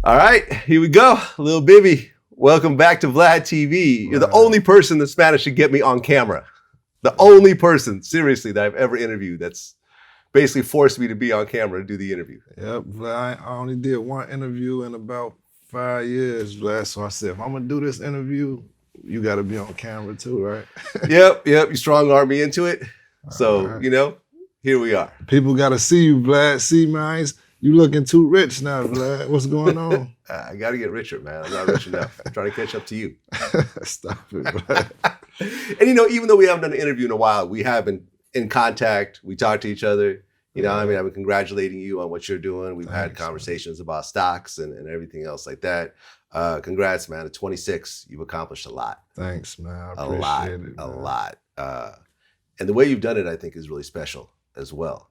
All right, here we go. Lil Bibby, welcome back to VladTV. You're the only person that's managed to get me on camera. The only person, seriously, that I've ever interviewed that's basically forced me to be on camera to do the interview. Yep, Vlad, I only did one interview in about 5 years, Vlad. So I said, if I'm gonna do this interview, you gotta be on camera too, right? Yep, you strong-armed me into it. So, right. you know, here we are. People gotta see you, Vlad. See, man, you looking too rich now, Vlad. What's going on? I gotta get richer, man. I'm not rich enough. I'm trying to catch up to you. Stop it, Vlad. And you know, even though we haven't done an interview in a while, we have been in contact. We talk to each other. You know, I mean, I've been congratulating you on what you're doing. We've had conversations about stocks and everything else like that. Congrats, man. At 26, you've accomplished a lot. Thanks, man. I appreciate it. A lot. And the way you've done it, I think, is really special as well.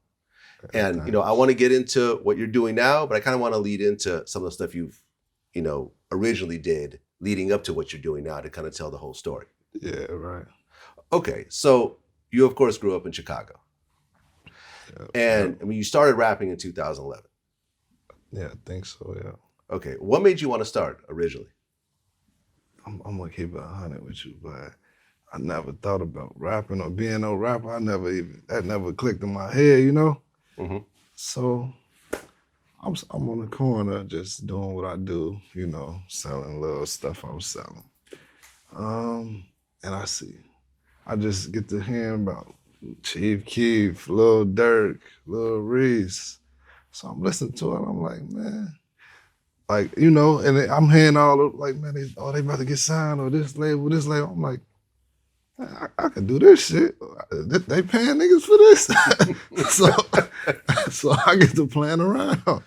And, you know, I want to get into what you're doing now, but I kind of want to lead into some of the stuff you've, you know, originally did leading up to what you're doing now to kind of tell the whole story. Yeah, right. Okay, so you, of course, grew up in Chicago. And I mean, you started rapping in 2011. Yeah, I think so, yeah. Okay, what made you want to start originally? I'm gonna keep it 100 with you, but I never thought about rapping or being no rapper. That never clicked in my head, you know? Mm-hmm. So I'm on the corner just doing what I do, you know, selling little stuff I was selling. And I just get to hearing about Chief Keef, Lil Durk, Lil Reese. So I'm listening to it, and I'm like, man, like, you know, and I'm hearing all of, like, man, they about to get signed or this label. I'm like, I can do this shit. They paying niggas for this. so I get to playing around.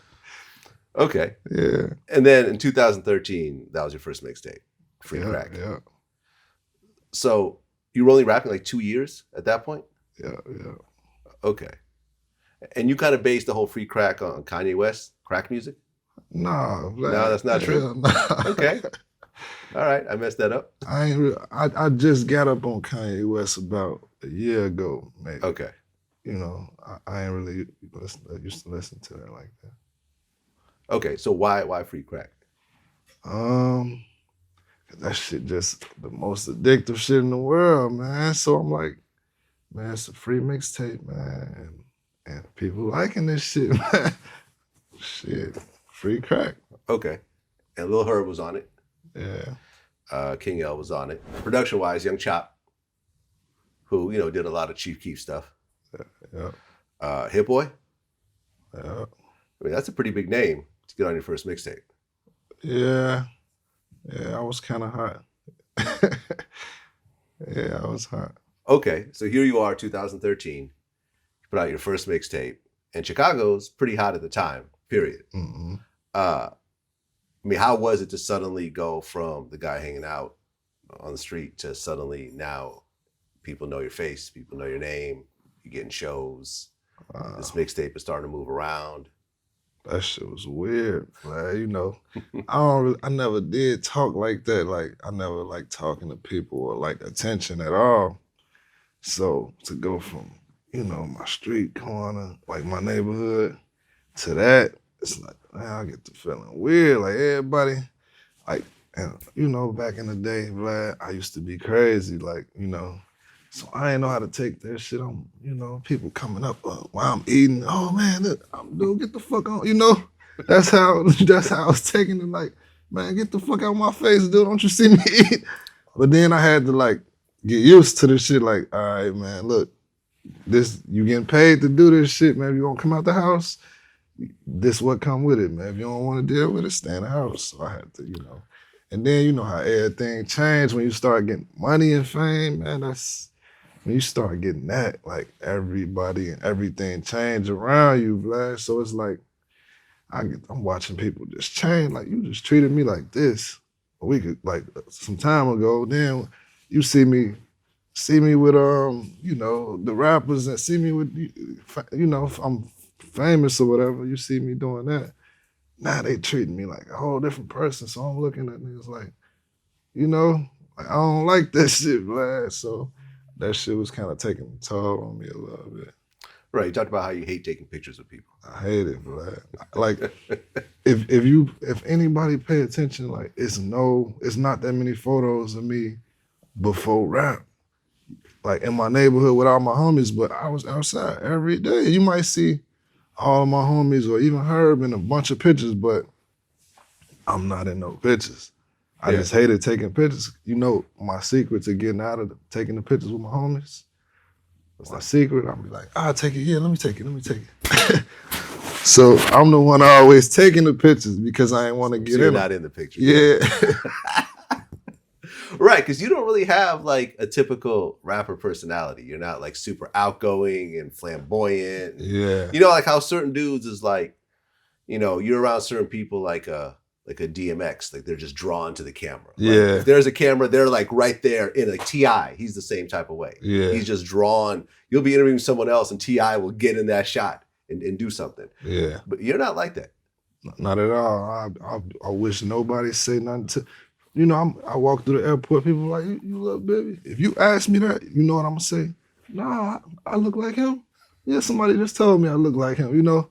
Okay. Yeah. And then in 2013, that was your first mixtape, Free Crack. Yeah. So you were only rapping like 2 years at that point? Yeah. Okay. And you kind of based the whole Free Crack on Kanye West crack music? No, that's not true? Nah. Okay. All right, I messed that up. I just got up on Kanye West about a year ago, maybe. Okay. You know, I ain't really used to listen to that like that. Okay, so why Free Crack? That shit just the most addictive shit in the world, man. So I'm like, man, it's a free mixtape, man. And people liking this shit, man. Shit, Free Crack. Okay. And Lil Herb was on it. Yeah. King L was on it. Production-wise, Young Chop, who, you know, did a lot of Chief Keef stuff. Yeah. Hit Boy. Yeah. I mean, that's a pretty big name to get on your first mixtape. Yeah. Yeah, I was kind of hot. Yeah, I was hot. Okay, so here you are, 2013. You put out your first mixtape. And Chicago's pretty hot at the time, period. Mm-hmm. I mean, how was it to suddenly go from the guy hanging out on the street to suddenly now people know your face, people know your name, you're getting shows, this mixtape is starting to move around? That shit was weird, man. You know, I never did talk like that. Like, I never liked talking to people or like attention at all. So to go from, you know, my street corner, like my neighborhood, to that, it's like, man, I get to feeling weird. Like everybody, like, and you know, back in the day, Vlad, I used to be crazy, like, you know. So I ain't know how to take that shit. You know, people coming up while I'm eating. Oh man, dude, get the fuck on. You know, that's how I was taking it. Like, man, get the fuck out of my face, dude. Don't you see me eat? But then I had to like get used to this shit. Like, all right, man, look, you getting paid to do this shit, man. If you won't come out the house, this what come with it, man. If you don't want to deal with it, stay in the house. So I had to, you know. And then you know how everything changed when you start getting money and fame, man. When you start getting that, like everybody and everything change around you, Vlad. So it's like, I'm watching people just change. Like, you just treated me like this a week, like some time ago. Then you see me with, you know, the rappers and see me with, you know, if I'm famous or whatever, you see me doing that. Now they treating me like a whole different person. So I'm looking at niggas like, you know, like, I don't like that shit, Vlad. So that shit was kind of taking a toll on me a little bit. Right. You talked about how you hate taking pictures of people. I hate it, Vlad. Like, if anybody pay attention, like it's not that many photos of me before rap. Like in my neighborhood with all my homies, but I was outside every day. You might see all of my homies or even Herb in a bunch of pictures, but I'm not in no pictures. I just hated taking pictures. You know, my secret to getting out of taking the pictures with my homies. What's my secret? I'm be like, I'll take it. Yeah, let me take it. So I'm the one always taking the pictures because I ain't want to get You're in. not in the picture. Yeah. Right, because you don't really have like a typical rapper personality. You're not like super outgoing and flamboyant. Yeah. You know, like how certain dudes is like, you know, you're around certain people like a DMX, like they're just drawn to the camera. Yeah. Like, if there's a camera, they're like right there in like T.I. He's the same type of way. Yeah. He's just drawn. You'll be interviewing someone else and T.I. will get in that shot and do something. Yeah. But you're not like that. Not at all. I wish nobody say nothing to. You know, I walk through the airport, people like, you Lil Bibby? If you ask me that, you know what I'm gonna say? Nah, I look like him. Yeah, somebody just told me I look like him, you know?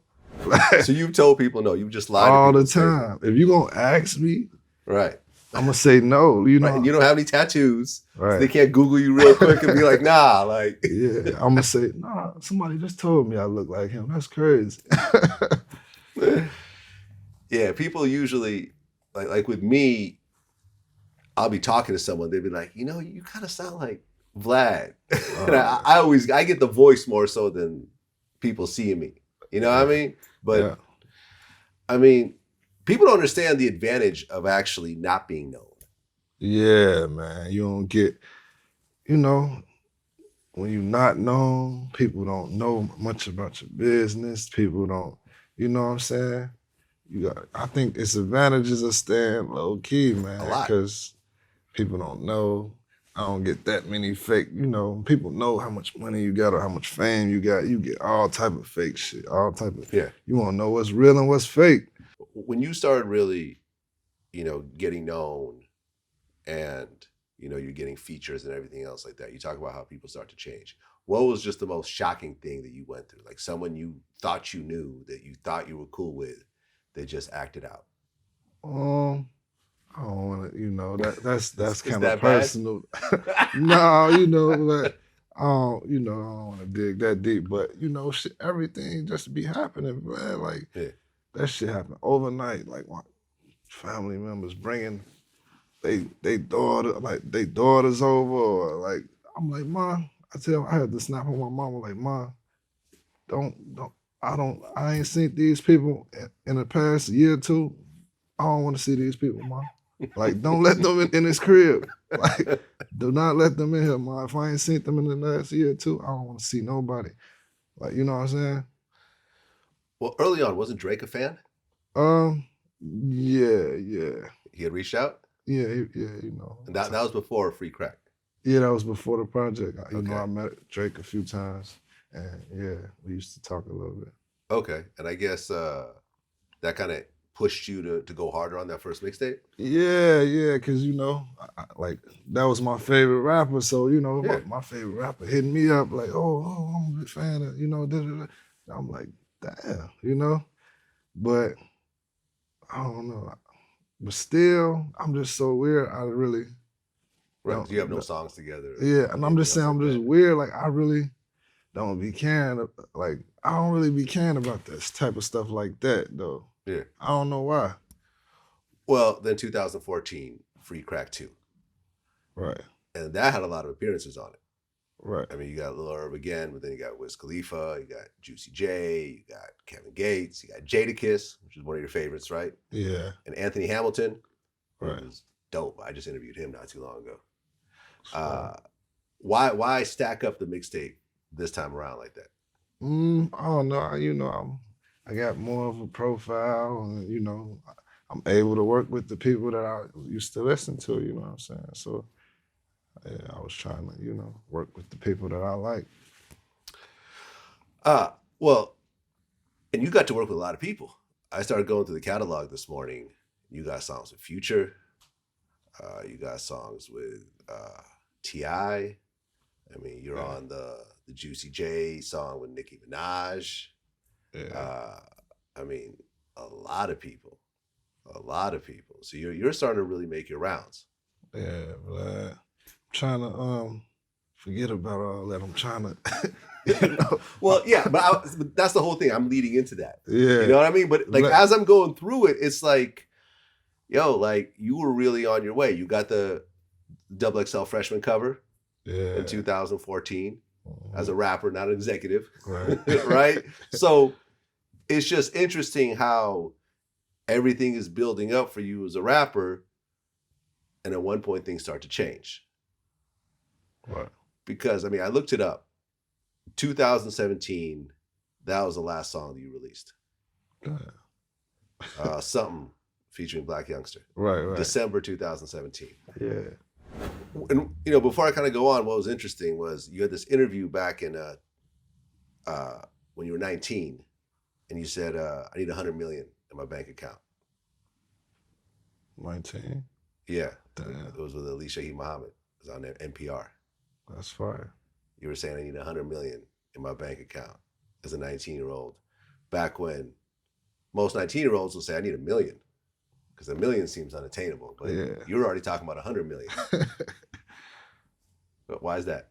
So you've told people no, you just lied all to the people time. If you gonna ask me, right, I'm gonna say no, you know? Right. And you don't have any tattoos. Right. So they can't Google you real quick and be like, nah, like. Yeah, I'm gonna say, nah, somebody just told me I look like him. That's crazy. Yeah, people usually, like with me, I'll be talking to someone, they'll be like, you know, you kind of sound like Vlad. And I get the voice more so than people seeing me. You know what I mean? But I mean, people don't understand the advantage of actually not being known. Yeah, man. You don't get, you know, when you're not known, people don't know much about your business. People don't, you know what I'm saying? I think it's advantages of staying low key, man. A lot. Because people don't know. I don't get that many fake, you know, people know how much money you got or how much fame you got. You get all type of fake shit, all type of, you want to know what's real and what's fake. When you started really, you know, getting known and, you know, you're getting features and everything else like that, you talk about how people start to change. What was just the most shocking thing that you went through? Like someone you thought you knew, that you thought you were cool with, they just acted out? I don't want to, you know, that's kind that of personal. No, you know, like, I don't want to dig that deep, but you know, shit, everything just be happening, man. Like that shit happened overnight. Like my family members bringing they daughters over, or like I'm like, Mom, I had to snap on my mama like, Mom, I ain't seen these people in the past year or two. I don't want to see these people, Mom. Like, don't let them in this crib. Like, do not let them in here, Mom. If I ain't seen them in the last year or two, I don't want to see nobody. Like, you know what I'm saying? Well, early on, wasn't Drake a fan? Yeah. He had reached out? Yeah, you know. And that was before Free Crack? Yeah, that was before the project. You know, I met Drake a few times, and yeah, we used to talk a little bit. Okay, and I guess that kind of pushed you to go harder on that first mixtape? Yeah, because, you know, like, that was my favorite rapper, so, you know, my favorite rapper hitting me up, like, oh, I'm a big fan of, you know, I'm like, damn, you know? But, I don't know. But still, I'm just so weird, I really... Right, you have no songs together. Yeah, and I'm just saying, I'm just weird, like, I really don't be caring, like, I don't really be caring about this type of stuff like that, though. Yeah. I don't know why. Well, then 2014, Free Crack 2. Right. And that had a lot of appearances on it. Right. I mean, you got Lil Herb again, but then you got Wiz Khalifa, you got Juicy J, you got Kevin Gates, you got Jadakiss, which is one of your favorites, right? Yeah. And Anthony Hamilton, right, was dope. I just interviewed him not too long ago. Why stack up the mixtape this time around like that? I don't know. You know, I got more of a profile, and you know, I'm able to work with the people that I used to listen to. You know what I'm saying? So, yeah, I was trying to, you know, work with the people that I like. Well, and you got to work with a lot of people. I started going through the catalog this morning. You got songs with Future. You got songs with T.I. I mean, you're on the Juicy J song with Nicki Minaj. Yeah. I mean, a lot of people. So you're starting to really make your rounds. Yeah, Vlad. I'm trying to forget about all that. I'm trying to you know. Well, yeah, but that's the whole thing. I'm leading into that. Yeah. You know what I mean? But like Vlad. as I'm going through it, it's like, yo, like you were really on your way. You got the Double XL freshman cover in 2014 as a rapper, not an executive. Right. Right? So it's just interesting how everything is building up for you as a rapper. And at one point things start to change. Right. Because I mean, I looked it up. 2017, that was the last song that you released. Something featuring Black Youngster. Right. December 2017. Yeah. And you know, before I kind of go on, what was interesting was you had this interview back in when you were 19, and you said, "I need 100 million in my bank account." 19. Yeah, Damn. it was with Alicia Muhammad. It was on NPR. That's fire. You were saying I need 100 million in my bank account as a 19-year-old. Back when most 19-year-olds will say I need $1 million because $1 million seems unattainable. But you were already talking about 100 million. But why is that?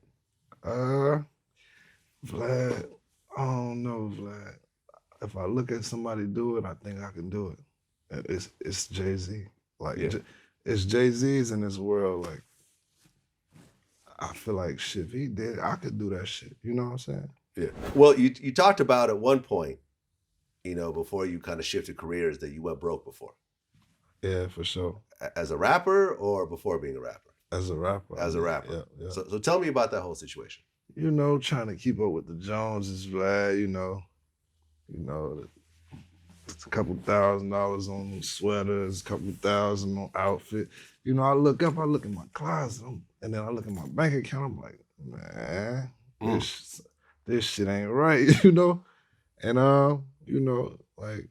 Vlad, I don't know, Vlad. If I look at somebody do it, I think I can do it. It's Jay-Z. Like it's Jay-Z's in this world. Like I feel like shit, if he did, I could do that shit. You know what I'm saying? Yeah. Well, you talked about at one point, you know, before you kind of shifted careers that you went broke before. Yeah, for sure. As a rapper or before being a rapper? As a rapper. As a rapper. Yeah. So tell me about that whole situation. You know, trying to keep up with the Joneses, Vlad, you know, it's a couple $1,000s on sweaters, a couple $1,000 on outfit. You know, I look at my closet, and then I look at my bank account, I'm like, man, this shit ain't right, you know? And, you know, like,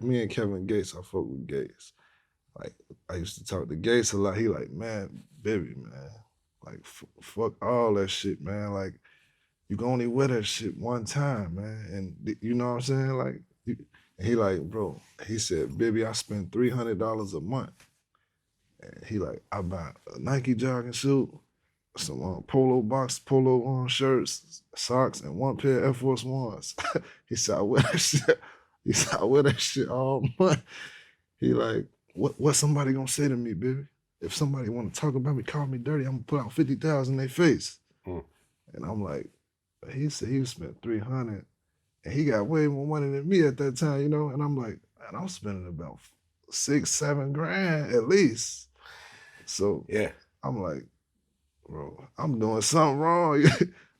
me and Kevin Gates, I fuck with Gates. Like, I used to talk to Gates a lot. He like, man, Bibby, man, like, fuck all that shit, man. Like, you can only wear that shit one time, man. And you know what I'm saying? Like, and he like, bro, he said, Bibby, I spend $300 a month. And he like, I buy a Nike jogging suit, some polo shirts, socks, and one pair of Air Force Ones. He said, I wear that shit. He said, I wear that shit all month. He like, what somebody gonna say to me, Bibby? If somebody wanna talk about me, call me dirty, I'm gonna put out 50,000 in their face. And I'm like, he said he spent 300, and he got way more money than me at that time, you know? And I'm like, man, I'm spending about $6-7 grand at least. So yeah, I'm like, bro, I'm doing something wrong.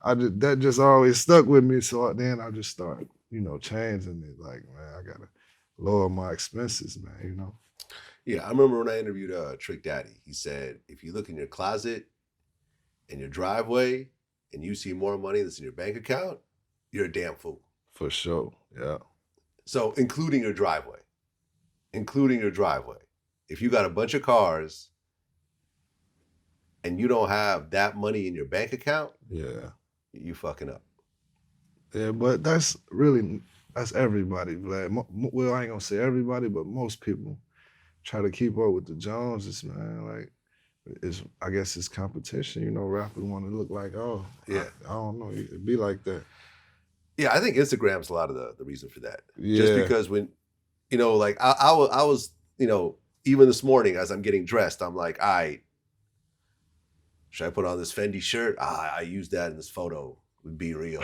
That just always stuck with me. So then I just started, you know, changing it. Like, man, I gotta lower my expenses, man, you know? Yeah, I remember when I interviewed Trick Daddy, he said, if you look in your closet, in your driveway, and you see more money that's in your bank account, you're a damn fool. For sure, yeah. So including your driveway. If you got a bunch of cars and you don't have that money in your bank account, you fucking up. Yeah, but that's everybody, Vlad. Well, I ain't gonna say everybody, but most people try to keep up with the Joneses, man. Like, I guess it's competition, you know. Rappers want to look like, I don't know, it'd be like that. Yeah, I think Instagram's a lot of the reason for that. Yeah. Just because when, you know, like I was, you know, even this morning as I'm getting dressed, I'm like, all right, should I put on this Fendi shirt? I used that in this photo with Be Real.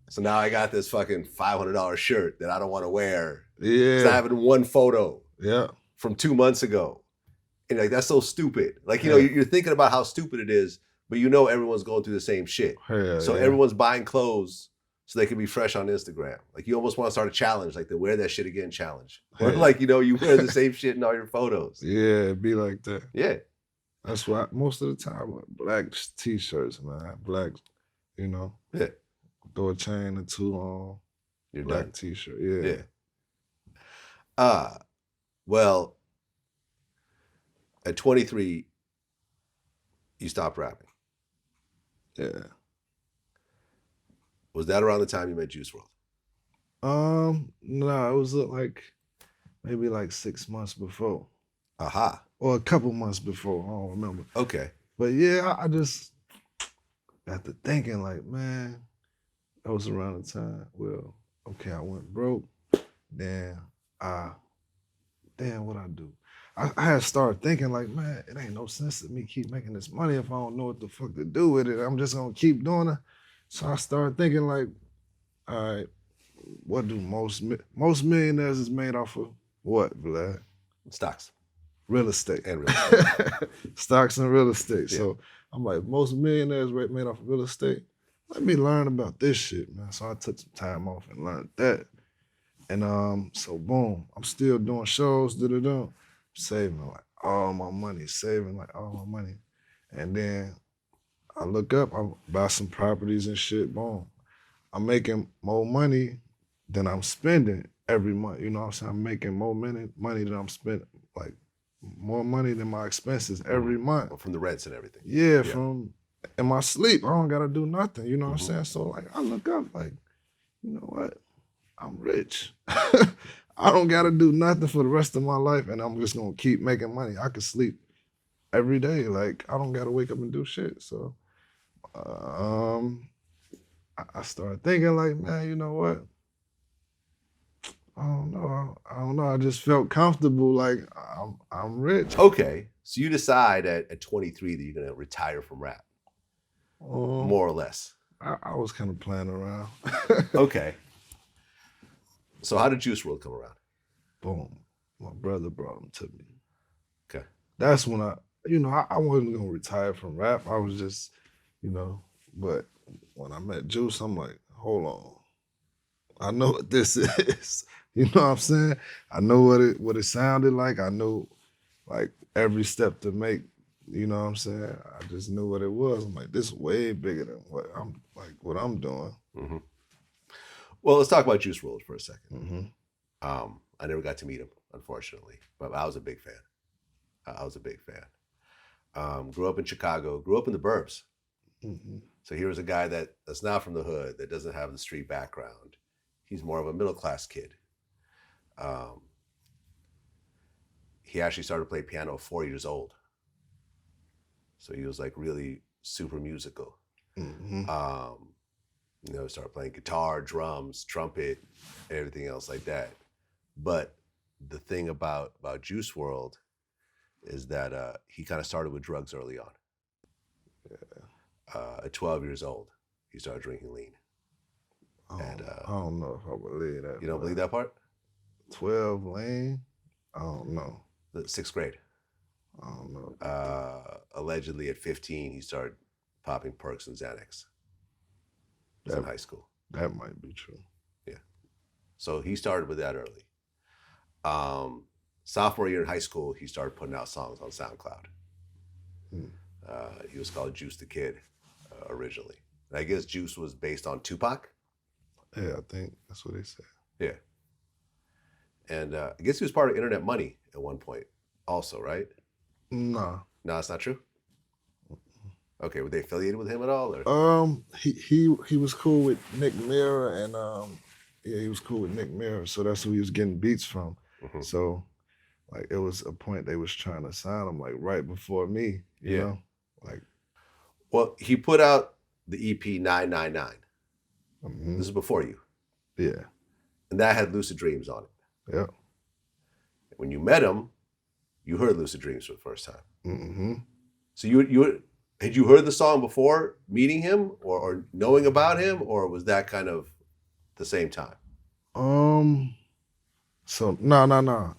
So now I got this fucking $500 shirt that I don't want to wear. Yeah. Because I have it in one photo. Yeah. From 2 months ago. And like, that's so stupid. Like, you know, you're thinking about how stupid it is, but you know everyone's going through the same shit. So everyone's buying clothes so they can be fresh on Instagram. Like, you almost want to start a challenge, like the wear that shit again challenge. Or like, you know, you wear the same shit in all your photos. Yeah, it'd be like that. Yeah. That's why most of the time, black t-shirts, man. Black, you know. Yeah. Throw a chain or two on. You're black done. t-shirt, yeah. Well, at 23, you stopped rapping. Yeah. Was that around the time you met Juice Wrld? No, it was like maybe like 6 months before. Aha. Or a couple months before. I don't remember. Okay. But yeah, I just got to thinking like, man, that was around the time. Well, okay, I went broke. Then what I do? I had started thinking like, man, it ain't no sense to me keep making this money if I don't know what the fuck to do with it. I'm just gonna keep doing it. So I started thinking like, all right, what do most millionaires is made off of? What, Vlad? Stocks. Real estate. And real estate. Stocks and real estate. Yeah. So I'm like, most millionaires made off of real estate. Let me learn about this shit, man. So I took some time off and learned that. And so boom, I'm still doing shows, saving like all my money, And then I look up, I buy some properties and shit, boom. I'm making more money than I'm spending every month. You know what I'm saying? I'm making more money than I'm spending, like more money than my expenses every month. From the rents and everything. Yeah, from in my sleep. I don't gotta do nothing. You know what I'm saying? So like I look up like, you know what? I'm rich. I don't gotta do nothing for the rest of my life, and I'm just gonna keep making money. I can sleep every day. Like I don't gotta wake up and do shit. So I started thinking like, man, you know what? I don't know. I just felt comfortable. Like I'm rich. Okay, so you decide at 23 that you're gonna retire from rap, more or less. I was kind of playing around. Okay. So how did Juice Wrld come around? Boom. My brother brought him to me. Okay. That's when I wasn't gonna retire from rap. I was just, but when I met Juice, I'm like, hold on. I know what this is. You know what I'm saying? I know what it sounded like. I know like every step to make. You know what I'm saying? I just knew what it was. I'm like, this is way bigger than what I'm doing. Mm-hmm. Well, let's talk about Juice Wrld for a second. Mm-hmm. I never got to meet him, unfortunately, but I was a big fan. Grew up in Chicago, grew up in the burbs. Mm-hmm. So here's a guy that's not from the hood, that doesn't have the street background. He's more of a middle-class kid. He actually started to play piano at 4 years old. So he was like really super musical. Mm-hmm. Started playing guitar, drums, trumpet, everything else like that. But the thing about Juice Wrld is that he kind of started with drugs early on. Yeah. At 12 years old, he started drinking lean. I don't know if I believe that. You don't believe that part? 12 lean? I don't know. The 6th grade. I don't know. Allegedly at 15, he started popping perks and Xanax. He was in high school. That might be true. Yeah. So he started with that early. Sophomore year in high school, he started putting out songs on SoundCloud. He was called Juice the Kid originally. And I guess Juice was based on Tupac. Yeah, I think that's what they said. Yeah. And I guess he was part of Internet Money at one point also, right? Nah. No, it's not true? Okay, were they affiliated with him at all? Or? He was cool with Nick Mirror, and he was cool with Nick Mirror, so that's who he was getting beats from. Mm-hmm. So like it was a point they was trying to sign him like right before me, you know? Like, well, he put out the EP 999. Mm-hmm. This is before you. Yeah. And that had Lucid Dreams on it. Yeah. When you met him, you heard Lucid Dreams for the first time. Mm-hmm. So had you heard the song before meeting him or knowing about him, or was that kind of the same time? So no.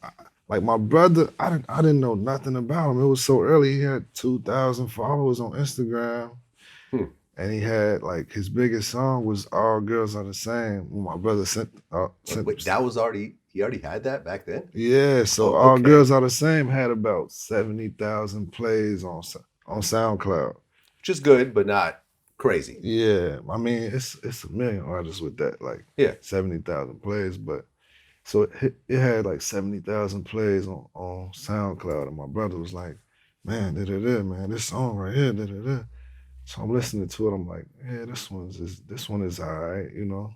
Like my brother, I didn't know nothing about him. It was so early. He had 2,000 followers on Instagram. And he had like his biggest song was "All Girls Are the Same." When my brother sent Wait, he already had that back then? Yeah, so "All Girls Are the Same" had about 70,000 plays on SoundCloud, which is good, but not crazy. Yeah, I mean it's a million artists with that, like 70,000 plays, but so it had like 70,000 plays on SoundCloud, and my brother was like, "Man, man, this song right here, So I'm listening to it. I'm like, yeah, this one is all right, you know.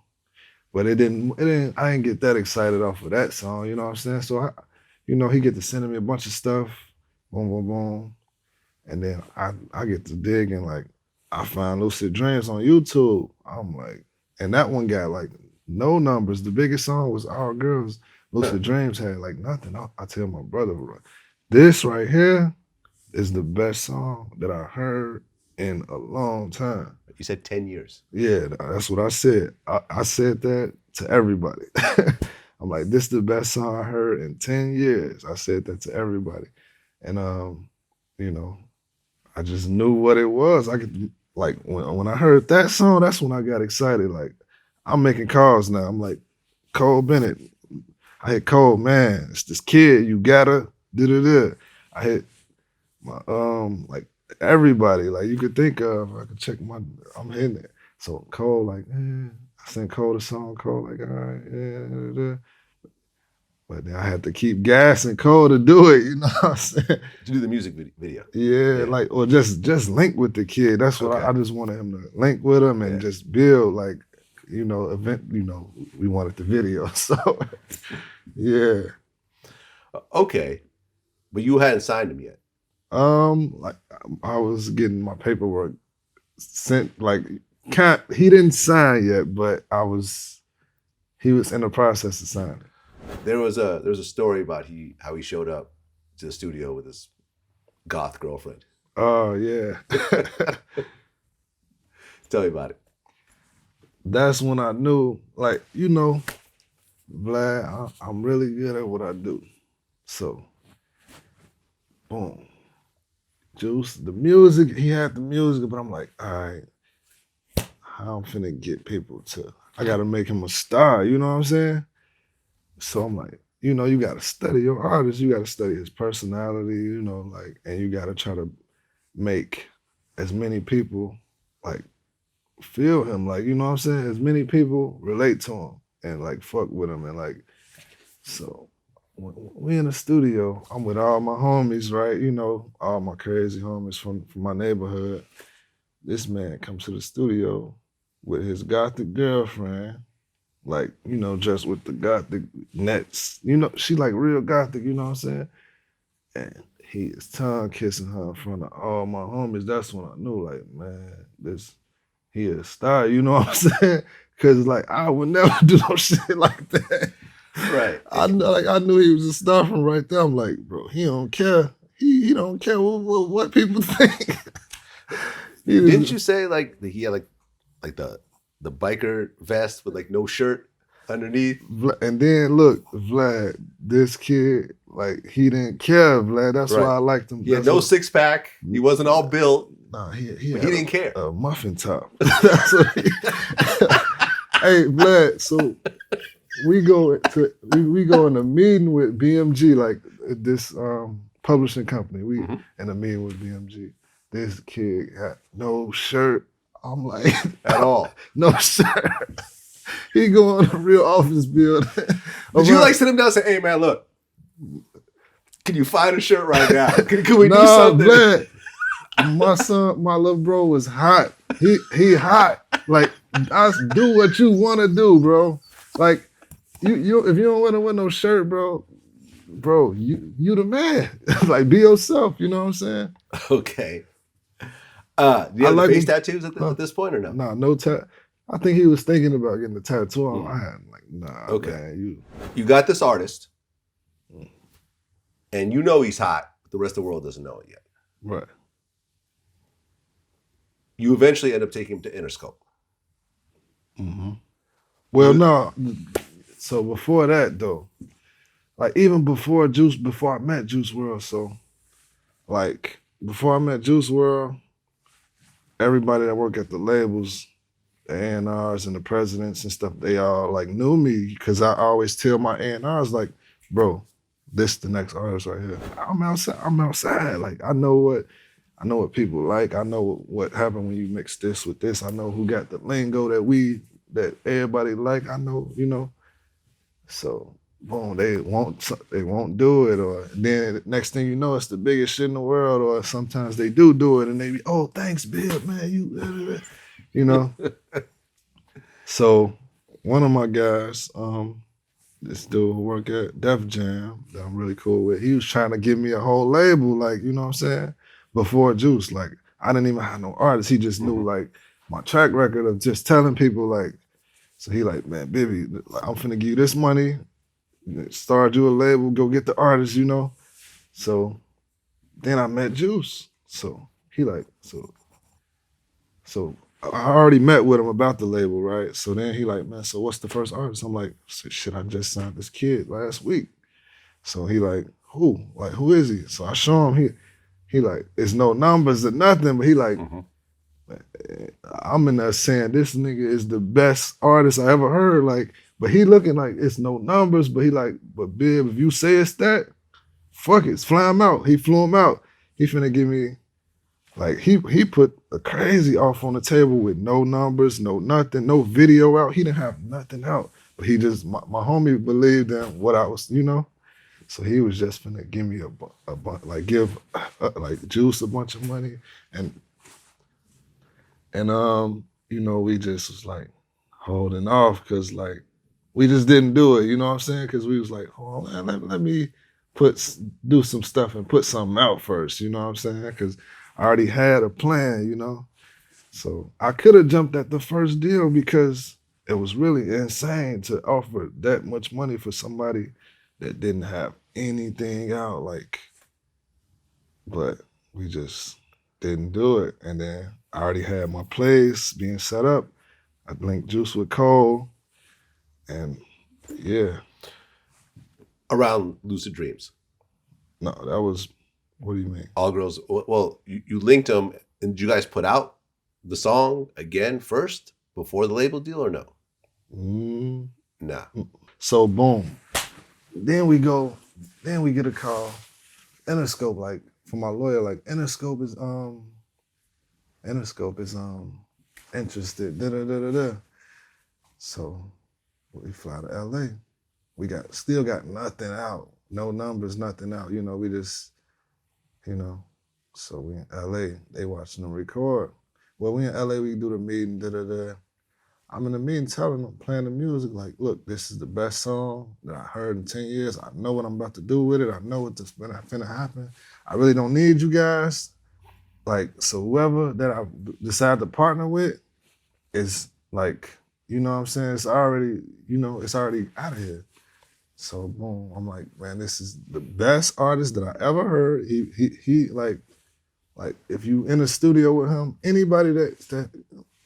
But it didn't. I didn't get that excited off of that song. You know what I'm saying? So he get to sending me a bunch of stuff. Boom, boom, boom. And then I get to dig and like I find Lucid Dreams on YouTube. I'm like, and that one got like no numbers. The biggest song was Our Girls. Lucid Dreams had like nothing. I tell my brother, this right here is the best song that I heard in a long time. You said 10 years. Yeah, that's what I said. I said that to everybody. I'm like, this is the best song I heard in 10 years. I said that to everybody. And you know, I just knew what it was. I could like when I heard that song, that's when I got excited. Like, I'm making calls now. I'm like, Cole Bennett. I hit Cole, man, it's this kid, you gotta da-da-da. I hit my like everybody, like you could think of. I could check I'm hitting it. So Cole, like, I sent Cole the song. Cole, like, all right, yeah, da-da-da. But then I had to keep gassing Cole to do it, you know what I'm saying? To do the music video. Yeah, like, or just link with the kid. That's what I just wanted him to link with him and just build, like, you know, we wanted the video. So, yeah. Okay. But you hadn't signed him yet. Like, I was getting my paperwork sent, like, he didn't sign yet, but he was in the process of signing. There was a story about how he showed up to the studio with his goth girlfriend. Oh, yeah. Tell me about it. That's when I knew, like, you know, Vlad, I'm really good at what I do. So, boom. Juice, the music, he had the music, but I'm like, all right, how I'm finna get people I gotta make him a star, you know what I'm saying? So I'm like, you know, you gotta study your artist, you gotta study his personality, you know, like, and you gotta try to make as many people, like, feel him, like, you know what I'm saying? As many people relate to him and, like, fuck with him, and, like, so when we in the studio, I'm with all my homies, right? You know, all my crazy homies from my neighborhood. This man comes to the studio with his gothic girlfriend, like, you know, just with the gothic nets. You know, she like real gothic, you know what I'm saying? And he is tongue kissing her in front of all my homies. That's when I knew, like, man, he a star, you know what I'm saying? Cause like I would never do no shit like that. Right. I knew he was a star from right there. I'm like, bro, he don't care. He don't care what people think. Didn't you say like that he had like the biker vest with like no shirt underneath? And then look, Vlad, this kid, like, he didn't care, Vlad. That's why I liked him. He had no six pack. He wasn't all built. Nah, he didn't care. A muffin top. That's what Hey, Vlad, so we go in a meeting with BMG, like this publishing company. We in a meeting with BMG. This kid had no shirt. I'm like, at all. No shirt. He go in a real office building. Did you like sit him down and say, hey man, look, can you find a shirt right now? Can we do something? Vlad, my son, my little bro was hot. He hot. Like, I do what you want to do, bro. Like, you if you don't want to wear no shirt, bro, you the man. Like, be yourself. You know what I'm saying? Okay. Do you have the face tattoos at this point or no? Nah, no tattoo. I think he was thinking about getting the tattoo. I had like, nah. Okay. Man, you got this artist, and you know he's hot, but the rest of the world doesn't know it yet. Right. You eventually end up taking him to Interscope. Mm-hmm. Well, no. So before that, though, like even before I met Juice Wrld, so like before I met Juice Wrld, everybody that worked at the labels, the A&Rs and the presidents and stuff, they all like knew me because I always tell my A&Rs like, bro, this the next artist right here. I'm outside. Like I know what people like. I know what happened when you mix this with this. I know who got the lingo that everybody like. I know, you know. So boom, they won't do it, or then next thing you know, it's the biggest shit in the world, or sometimes they do it, and they be, oh, thanks, Bill, man, you know. So one of my guys, this dude who work at Def Jam that I'm really cool with, he was trying to give me a whole label, like, you know what I'm saying? Before Juice, like, I didn't even have no artist. He just knew, like, my track record of just telling people, like, so he like, man, Bibby, I'm finna give you this money, start you a label, go get the artist, you know? So then I met Juice. So he like, so I already met with him about the label, right? So then he like, man, so what's the first artist? I'm like, shit, I just signed this kid last week. So he like, who? Like, who is he? So I show him, he like, it's no numbers or nothing, but he like, I'm in there saying this nigga is the best artist I ever heard, like, but he looking like it's no numbers, but he like, but Bib, if you say it's that, fuck it, fly him out. He flew him out. He finna give me, like, he put a crazy off on the table with no numbers, no nothing, no video out. He didn't have nothing out, but he just, my homie believed in what I was, you know? So he was just finna give me a bunch, like give like Juice a bunch of money, and you know, we just was like holding off because like we just didn't do it, you know what I'm saying? Because we was like, oh man, let me do some stuff and put something out first, you know what I'm saying? Because I already had a plan, you know. So I could have jumped at the first deal because it was really insane to offer that much money for somebody that didn't have anything out, like, but we just didn't do it. And then I already had my place being set up. I linked Juice with Cole, and yeah. Around Lucid Dreams. No, that was, what do you mean? All Girls, well, you linked them, and did you guys put out the song again first before the label deal or no? Nah. So boom. Then we get a call, Interscope, like, from my lawyer, like, Interscope is interested, da-da-da-da-da. So we fly to LA. We still got nothing out, no numbers, nothing out. You know, we just, you know, so we in LA, they watching them record. Well, we in LA, we do the meeting, da-da-da. I'm in the meeting telling them, playing the music, like, look, this is the best song that I heard in 10 years. I know what I'm about to do with it. I know what's finna happen. I really don't need you guys. Like, so whoever that I decide to partner with is like, you know what I'm saying? It's already, you know, it's already out of here. So boom, I'm like, man, this is the best artist that I ever heard. He like if you in the studio with him, anybody that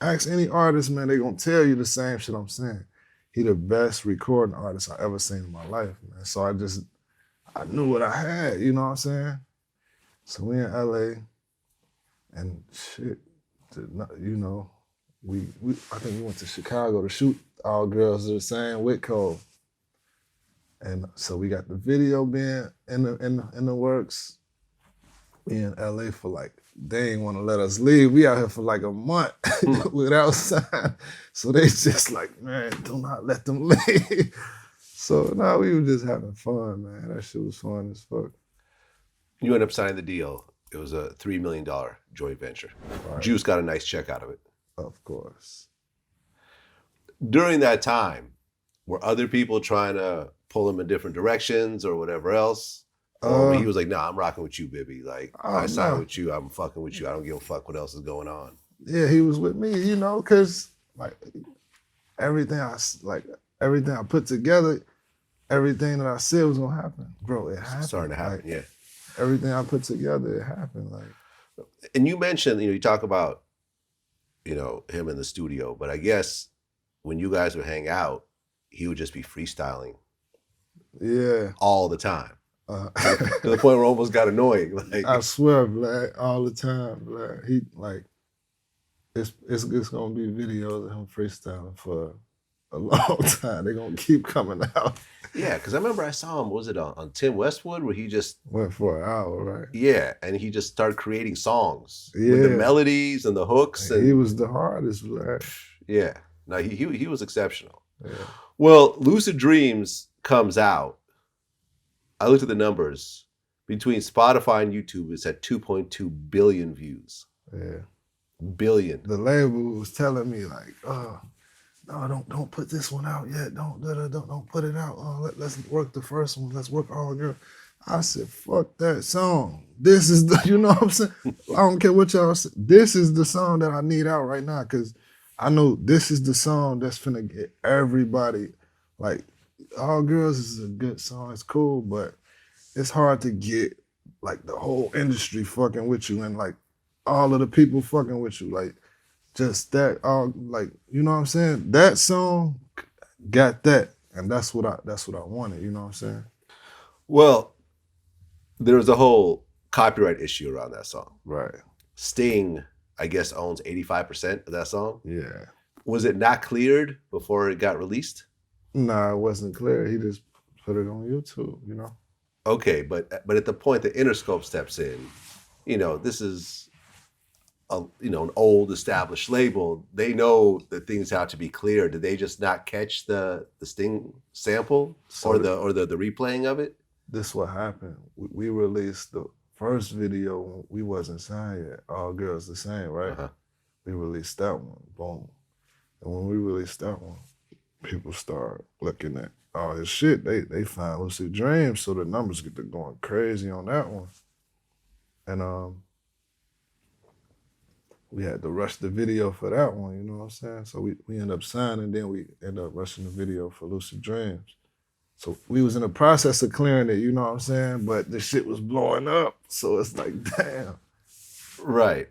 ask any artist, man, they gonna tell you the same shit I'm saying. He the best recording artist I ever seen in my life, man. So I knew what I had, you know what I'm saying? So we in LA, and shit, you know, I think we went to Chicago to shoot All Girls Are the Same with Cole. And so we got the video being in the works. We in LA for like, they ain't want to let us leave. We out here for like a month without sign. So they just like, man, do not let them leave. So now we were just having fun, man. That shit was fun as fuck. You end up signing the deal. It was a $3 million joint venture. Right. Juice got a nice check out of it. Of course. During that time, were other people trying to pull him in different directions or whatever else? Or he was like, nah, I'm rocking with you, Bibby. Like, I signed with you. I'm fucking with you. I don't give a fuck what else is going on. Yeah, he was with me, you know, because like everything I put together, everything that I said was gonna happen, bro. It happened. It's starting to happen, yeah. Everything I put together, it happened. Like, and you mentioned, you know, you talk about, you know, him in the studio, but I guess when you guys would hang out, he would just be freestyling. Yeah. All the time. To the point where it almost got annoying. Like, I swear, Vlad, all the time, Vlad. He like, it's gonna be videos of him freestyling for a long time. They're gonna keep coming out. Yeah, because I remember I saw him, was it on Tim Westwood, where he just went for an hour, right? Yeah, and he just started creating songs with the melodies and the hooks. And he was the hardest, Vlad. Yeah, no, he was exceptional. Yeah. Well, Lucid Dreams comes out, I looked at the numbers. Between Spotify and YouTube, it's at 2.2 billion views. Yeah. Billion. The label was telling me like, no, don't put this one out yet. Don't put it out. Let's work the first one. Let's work All Girls. I said, fuck that song. This is the, you know what I'm saying? I don't care what y'all say. This is the song that I need out right now because I know this is the song that's finna get everybody, like, All Girls is a good song. It's cool, but it's hard to get, like, the whole industry fucking with you and, like, all of the people fucking with you. Like, just that, all, like, you know what I'm saying? That song got that, and that's what I wanted, you know what I'm saying? Well, there was a whole copyright issue around that song. Right. Sting, I guess, owns 85% of that song. Yeah. Was it not cleared before it got released? Nah, it wasn't clear. He just put it on YouTube, you know? Okay, but at the point that Interscope steps in, you know, this is an old established label. They know that things have to be clear. Did they just not catch the Sting sample or the replaying of it? This what happened. We released the first video when we wasn't signed yet. All Girls the Same, right? Uh-huh. We released that one, boom. And when we released that one, people start looking at all his shit. They find Lucid Dreams, so the numbers get to going crazy on that one. And we had to rush the video for that one, you know what I'm saying? So we end up signing, then we end up rushing the video for Lucid Dreams. So we was in the process of clearing it, you know what I'm saying? But the shit was blowing up, so it's like, damn. Right.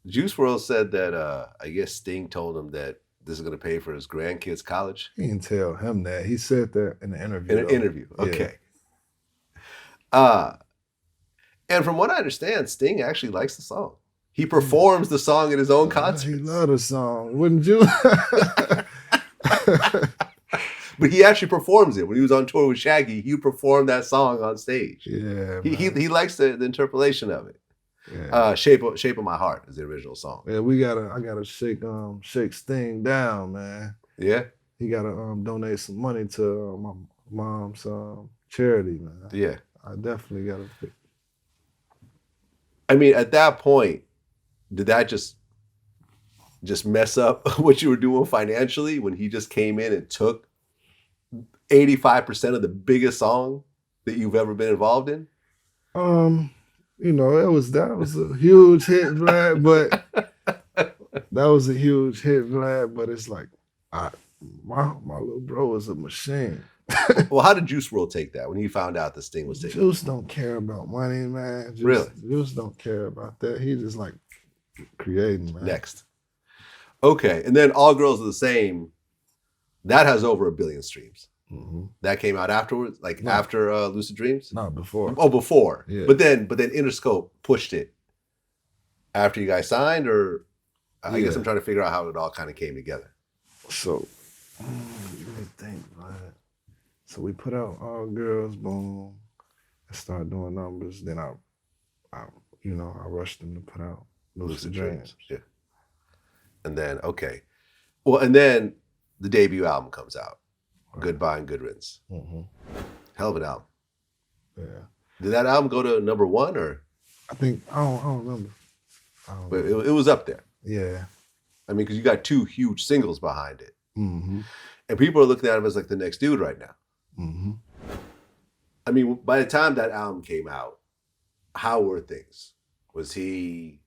Juice Wrld said that I guess Sting told him that this is going to pay for his grandkids' college. He didn't tell him that. He said that in the interview. In an interview, okay. Yeah. And from what I understand, Sting actually likes the song. He performs the song at his own concerts. He loved the song, wouldn't you? But he actually performs it. When he was on tour with Shaggy, he performed that song on stage. Yeah, he likes the interpolation of it. Yeah. Shape of My Heart is the original song. Yeah, I gotta shake Sting down, man. Yeah? He gotta donate some money to my mom's charity, man. Yeah. I definitely gotta pick. I mean, at that point, did that just mess up what you were doing financially when he just came in and took 85% of the biggest song that you've ever been involved in? You know, that was a huge hit, Vlad, but that was a huge hit, Vlad, but it's like my little bro was a machine. Well, how did Juice Wrld take that when he found out the Sting was taking? Juice don't care about money, man. Really? Juice don't care about that. He just like creating, man. Next. Okay, and then All Girls Are the Same, that has over 1 billion streams. Mm-hmm. That came out afterwards, after Lucid Dreams? No, before. Oh, before. Yeah. But then Interscope pushed it after you guys signed, or I guess I'm trying to figure out how it all kind of came together. So, let me think, man. So we put out All Girls, boom. I started doing numbers. Then I rushed them to put out Lucid Dreams. Yeah. And then, okay. Well, and then the debut album comes out. Right. Goodbye and Good Riddance. Mm-hmm. Hell of an album. Yeah. Did that album go to number 1 or? I think, I don't remember. But it was up there. Yeah. I mean, because you got 2 huge singles behind it. Mm-hmm. And people are looking at him as like the next dude right now. Mm-hmm. I mean, by the time that album came out, how were things? Was he,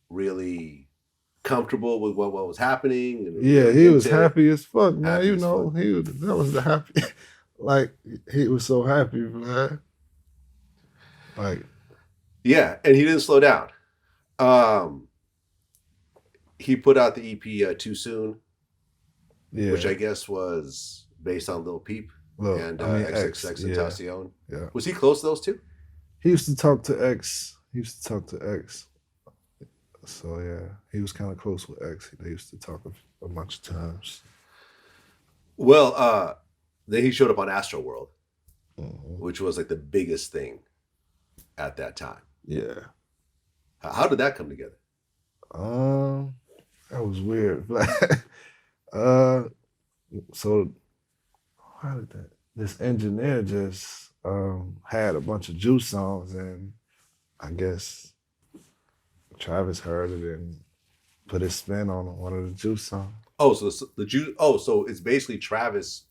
really comfortable with what was happening? And yeah, he was happy as fuck, man. Happy That was the happy. Like, he was so happy, man. Like, yeah, and he didn't slow down. He put out the EP Too Soon, which I guess was based on Lil Peep and XXX Tentacion. Yeah. Was he close to those two? He used to talk to X. So, yeah, he was kind of close with X. They used to talk a bunch of times. Well, then he showed up on Astro World, which was like the biggest thing at that time. Yeah. How did that come together? That was weird. So how did this engineer just had a bunch of Juice songs, and I guess Travis heard it and put his spin on one of the Juice songs. Oh, so the Juice. Oh, so it's basically Travis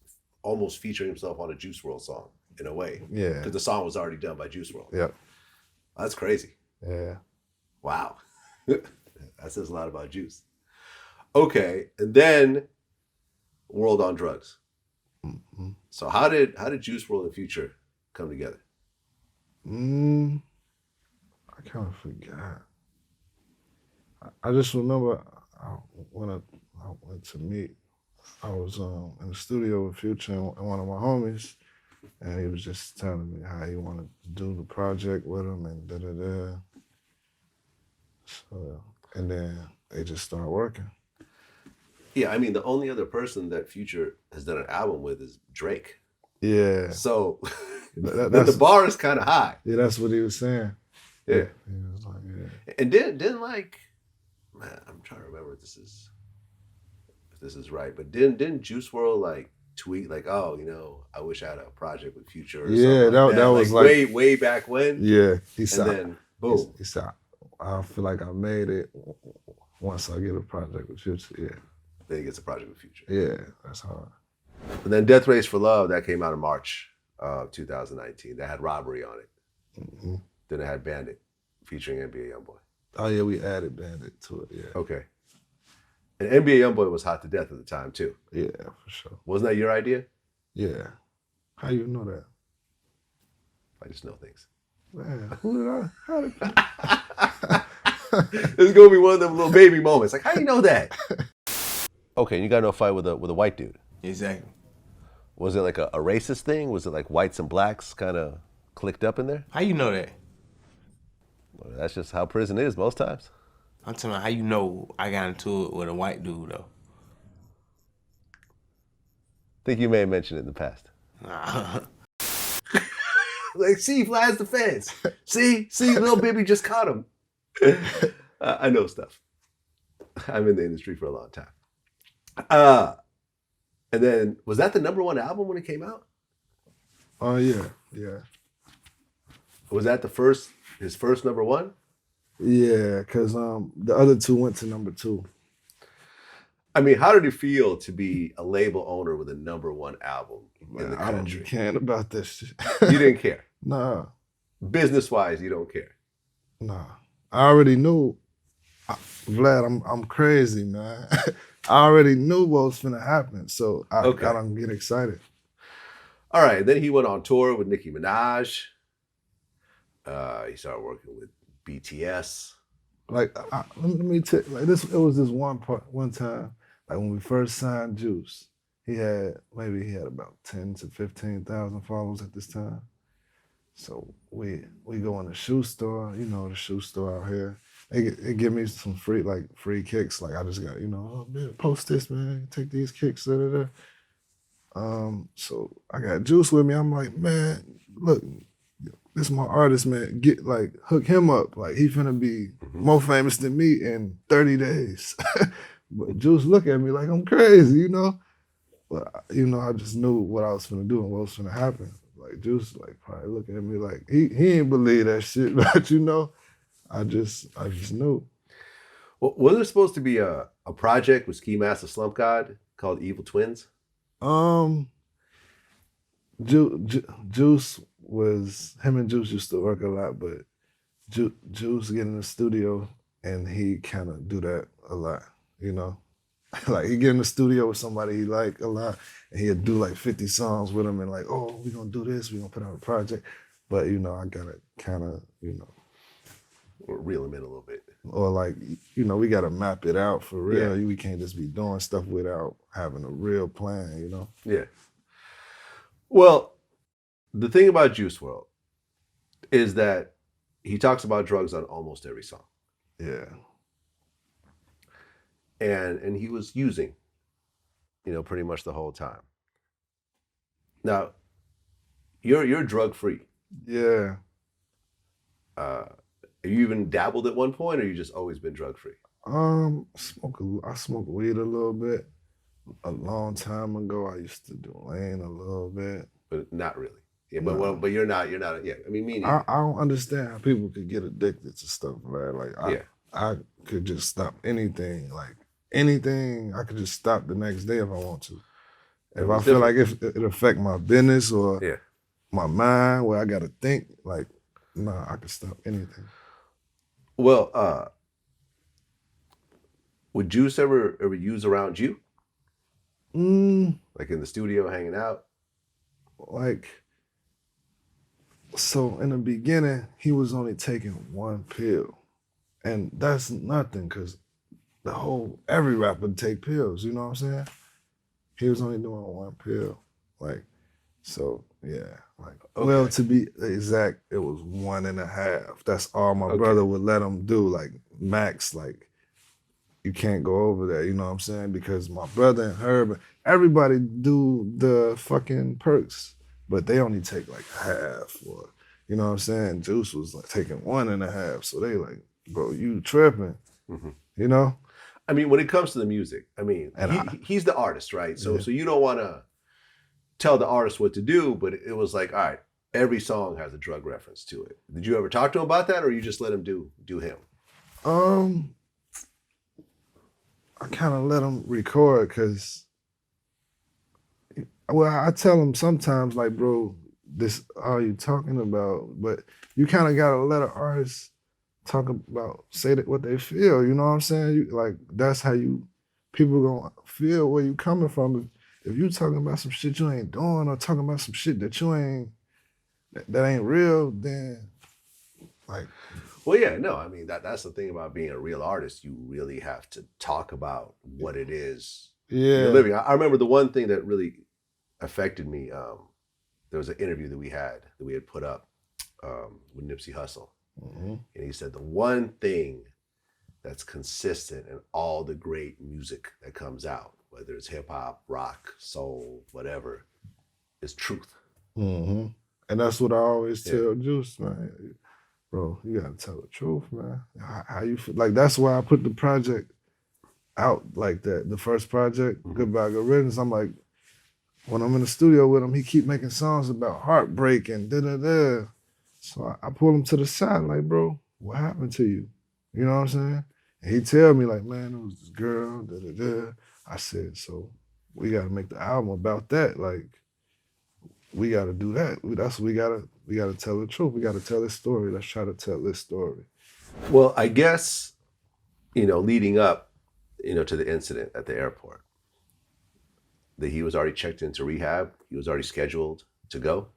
almost featuring himself on a Juice Wrld song in a way. Yeah. Because the song was already done by Juice Wrld. Yep. That's crazy. Yeah. Wow. That says a lot about Juice. Okay, and then World on Drugs. Mm-hmm. So how did Juice Wrld and Future come together? I kind of forgot. I just remember when I went to meet, I was in the studio with Future and one of my homies, and he was just telling me how he wanted to do the project with him and da-da-da. So, and then they just started working. Yeah, I mean, the only other person that Future has done an album with is Drake. Yeah. So the bar is kind of high. Yeah, that's what he was saying. Yeah. He was like, yeah. And didn't like, man, I'm trying to remember if this is right, but didn't Juice Wrld like tweet like, oh, you know, I wish I had a project with Future or yeah, something that was like way back when. Yeah. He said, and then boom. He said, I feel like I made it once I get a project with Future. Yeah. Then he gets a project with Future. Yeah, that's hard. And then Death Race for Love, that came out in March of 2019. That had Robbery on it. Mm-hmm. Then it had Bandit featuring NBA Youngboy. Oh yeah, we added Bandit to it, yeah. Okay. And NBA Youngboy was hot to death at the time too. Yeah, for sure. Wasn't that your idea? Yeah. How you know that? I just know things. Man, who did I? How did This is gonna be one of them Lil Baby moments. Like, how you know that? Okay, you got into a fight with a white dude. Exactly. Was it like a racist thing? Was it like whites and blacks kind of clicked up in there? How you know that? Well, that's just how prison is most times. I'm telling you, how you know I got into it with a white dude though? I think you may have mentioned it in the past. Nah. Like, see, Vlad's the fence. See, Lil Bibby just caught him. I know stuff. I'm in the industry for a long time. And then, was that the #1 album when it came out? Oh yeah. Was that his first #1? Yeah, because the other two went to #2. I mean, how did it feel to be a label owner with a #1 album in the I don't country? care about this shit. You didn't care? Nah. Business-wise, you don't care? Nah. I already knew, Vlad, I'm crazy, man. I already knew what was finna happen, so I don't get excited. All right, then he went on tour with Nicki Minaj. He started working with BTS. Like, let me tell you, like this. It was this one time, like when we first signed Juice, he had about 10 to 15,000 followers at this time. So we go in the shoe store, you know, the shoe store out here. They give me some free kicks. Like I just got, you know, oh, man, post this, man, take these kicks, da da da. So I got Juice with me. I'm like, man, look, this is my artist, man. Hook him up. Like he finna be more famous than me in 30 days. But Juice look at me like I'm crazy, you know. But you know, I just knew what I was finna do and what was finna happen. Like Juice, like probably looking at me like he ain't believe that shit, but you know, I just knew. Well, was there supposed to be a project with Ski Mask the Slump God called Evil Twins? Juice was, him and Juice used to work a lot, but Juice get in the studio and he kind of do that a lot, you know? Like he get in the studio with somebody he like a lot and he'd do like 50 songs with him and like, oh, we gonna do this, we gonna put out a project. But, you know, I gotta kind of, you know. Or reel him in a little bit. Or like, you know, we gotta map it out for real. Yeah. We can't just be doing stuff without having a real plan, you know? Yeah. Well, the thing about Juice Wrld is that he talks about drugs on almost every song. Yeah. And he was using, you know, pretty much the whole time. Now, you're drug free. Yeah. Have you even dabbled at one point, or you just always been drug free? I smoke weed a little bit, A long time ago, I used to do Lane a little bit. But not really. Yeah, No. but you're not. Yeah, I mean, me I neither. don't understand how people could get addicted to stuff, man. Like I could just stop anything. Like anything, I could just stop the next day if I want to. If I feel like if it affect my business or my mind, where I gotta think, like, nah, I could stop anything. Well, would Juice ever use around you? Like in the studio, hanging out? Like, so in the beginning, he was only taking one pill. And that's nothing, because every rapper take pills, you know what I'm saying? He was only doing one pill. Like, so, yeah. Like, well, to be exact, it was 1.5. That's all my brother would let him do. Like, max, like, you can't go over that, you know what I'm saying? Because my brother and Herb, everybody do the fucking perks, but they only take like half, or, you know what I'm saying? Juice was like taking 1.5, so they like, bro, you tripping, you know? I mean, when it comes to the music, I mean, he's the artist, right? So so you don't want to tell the artist what to do, but it was like, all right, every song has a drug reference to it. Did you ever talk to him about that, or you just let him do him? I kind of let him record, because, well, I tell him sometimes, like, bro, this all you talking about, but you kind of gotta let an artist talk about, say that what they feel, you know what I'm saying? Like, that's how people gonna feel where you coming from. If you talking about some shit you ain't doing, or talking about some shit that you ain't, that ain't real, then, like. Well, yeah, no, I mean, that's the thing about being a real artist. You really have to talk about what it is you're living. I remember the one thing that really affected me, there was an interview that we had put up with Nipsey Hussle. And he said the one thing that's consistent in all the great music that comes out, whether it's hip hop, rock, soul, whatever, is truth. And that's what I always tell Juice, man. Bro, you gotta tell the truth, man. How you feel? Like, that's why I put the project out like that. The first project, Goodbye Good Riddance. I'm like, when I'm in the studio with him, he keep making songs about heartbreak and da-da-da. So I pull him to the side, like, bro, what happened to you? You know what I'm saying? And he tell me, like, man, it was this girl, da-da-da. I said, so we gotta make the album about that. Like, we gotta do that. That's what we gotta tell the truth. We gotta tell this story. Let's try to tell this story. Well, I guess, leading up, to the incident at the airport, that he was already checked into rehab. He was already scheduled to go.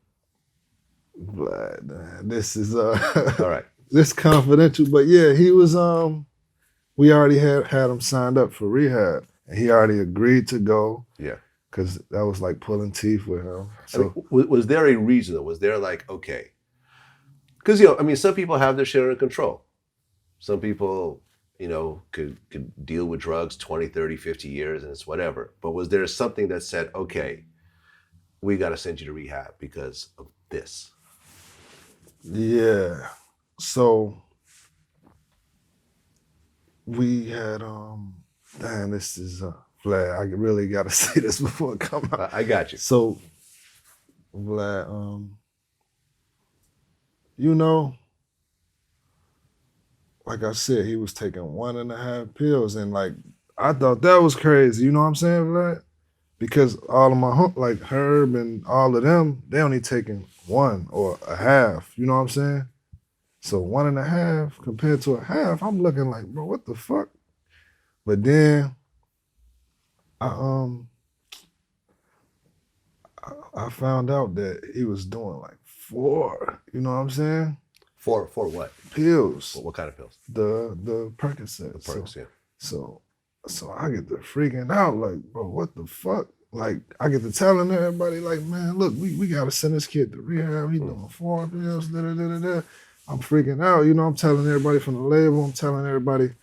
Vlad, this is all right. This confidential, but yeah, he was we already had him signed up for rehab, and he already agreed to go. Yeah. Because that was like pulling teeth with him. So I mean, was there a reason, though? Was there like, okay, because some people have their shit under control. Some people, could deal with drugs 20, 30, 50 years and it's whatever. But was there something that said, okay, we got to send you to rehab because of this? Yeah. So we had damn, this is Vlad, I really gotta say this before it come out. I got you. So Vlad, like I said, he was taking 1.5 pills, and like I thought that was crazy. You know what I'm saying, Vlad? Because all of my like Herb and all of them, they only taking 1 or a half. You know what I'm saying? So 1.5 compared to a half, I'm looking like, bro, what the fuck? But then I found out that he was doing like 4. You know what I'm saying? 4 what? Pills. What kind of pills? The Percocet. The Percs, yeah. So I get to freaking out, like, bro, what the fuck? Like, I get to telling everybody, like, man, look, we gotta send this kid to rehab. He doing 4 pills, da-da-da-da-da. I'm freaking out, I'm telling everybody from the label, I'm telling everybody,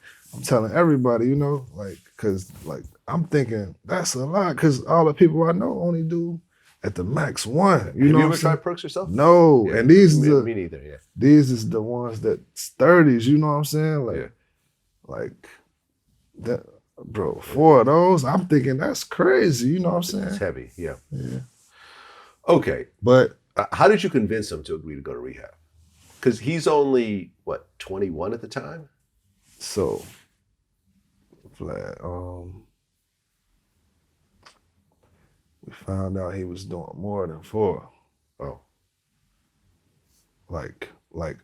like, cause like, I'm thinking that's a lot, cause all the people I know only do at the max 1. Have you ever tried perks yourself? No, yeah, and these me neither, yeah. These is the ones that's 30s, you know what I'm saying? Like, like that. Bro, 4 of those, I'm thinking that's crazy. You know what I'm saying? It's heavy, yeah. Yeah. Okay. But How did you convince him to agree to go to rehab? Because he's only, what, 21 at the time? so, Vlad, we found out he was doing more than 4. Oh. Like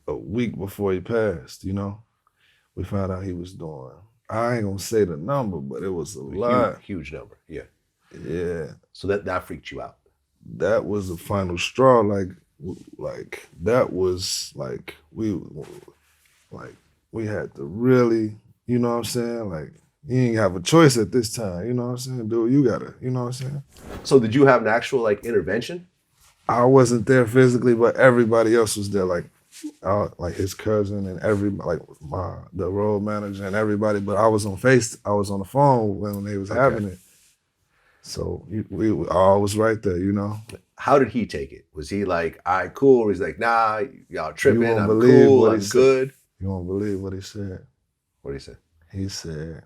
a week before he passed, you know? We found out he was doing, I ain't gonna say the number, but it was a lot. Huge number, yeah. Yeah. So that freaked you out. That was the final straw. Like that was like we had to really, you know what I'm saying? Like you ain't have a choice at this time, you know what I'm saying? Dude, you gotta, you know what I'm saying? So did you have an actual like intervention? I wasn't there physically, but everybody else was there, like his cousin and everybody, like the road manager and everybody. But I was on the phone when they was having it. So we all was right there, you know. How did he take it? Was he like, all right, cool? Or he's like, nah, y'all tripping, I'm believe cool, what I'm he said. good. You won't believe what he said. What did he say? He said,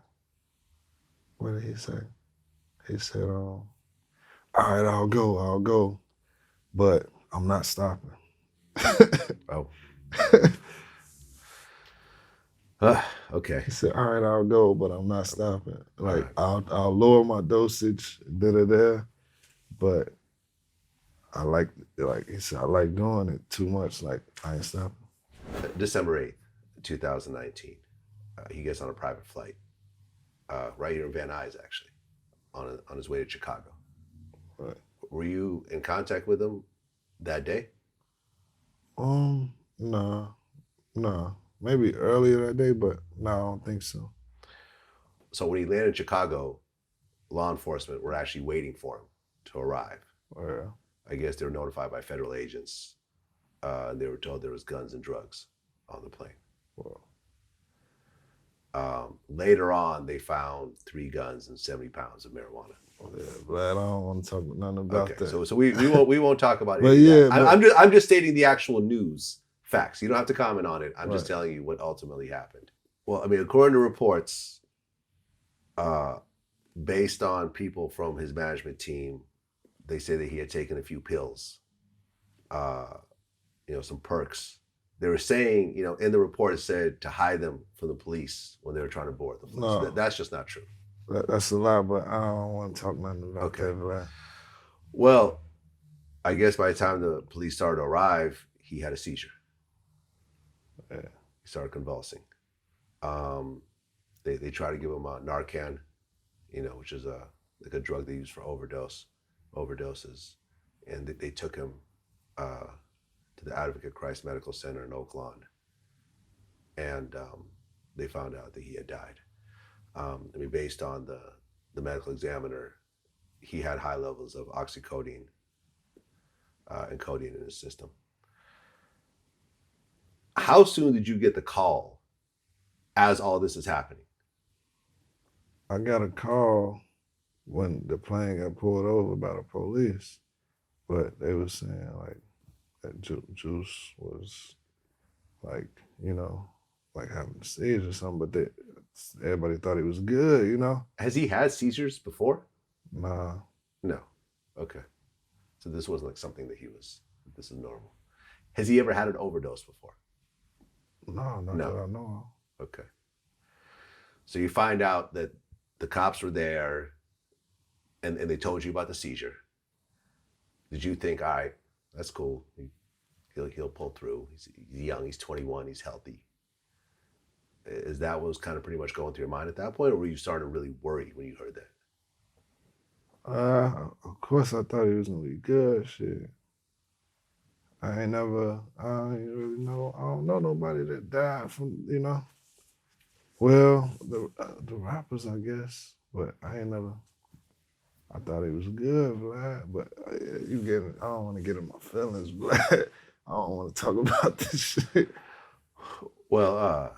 what did he say? He said, all right, I'll go, but I'm not stopping. Oh. Okay. He said, all right, I'll go, but I'm not stopping. Like, I'll lower my dosage, but I like he said, I like doing it too much, like, I ain't stopping. December 8th, 2019, he gets on a private flight, right here in Van Nuys, actually, on his way to Chicago. Right. Were you in contact with him that day? No. Maybe earlier that day, but no, I don't think so. So when he landed in Chicago, law enforcement were actually waiting for him to arrive. Yeah. I guess they were notified by federal agents. They were told there was guns and drugs on the plane. Wow. Later on, they found 3 guns and 70 pounds of marijuana. Yeah, but I don't want to talk nothing about that. So we won't talk about it. But yeah, I'm just stating the actual news facts. You don't have to comment on it. I'm just telling you what ultimately happened. Well, I mean, according to reports, based on people from his management team, they say that he had taken a few pills, some perks. They were saying, in the report it said to hide them from the police when they were trying to board the police. No. That's just not true. That's a lie, but I don't want to talk nothing about that. Well, I guess by the time the police started to arrive, he had a seizure. Yeah. He started convulsing. They tried to give him Narcan, which is like a drug they use for overdoses, and they took him to the Advocate Christ Medical Center in Oak Lawn, and they found out that he had died. Based on the medical examiner, he had high levels of oxycodone and codeine in his system. How soon did you get the call as all this is happening? I got a call when the plane got pulled over by the police, but they were saying like that Juice was like, like having a seizure or something, but everybody thought he was good, Has he had seizures before? Nah. No. Okay. So this wasn't like something that this is normal. Has he ever had an overdose before? No, not that I know of. Okay. So you find out that the cops were there and they told you about the seizure. Did you think, all right, that's cool. He'll pull through. He's young, he's 21, he's healthy. Is that what was kind of pretty much going through your mind at that point, or were you starting to really worry when you heard that? Of course I thought he was gonna be good, shit. I ain't really know. I don't know nobody that died from, Well, the rappers, I guess, but I thought he was good, Vlad. But I don't want to get in my feelings, Vlad. I don't want to talk about this shit. Well,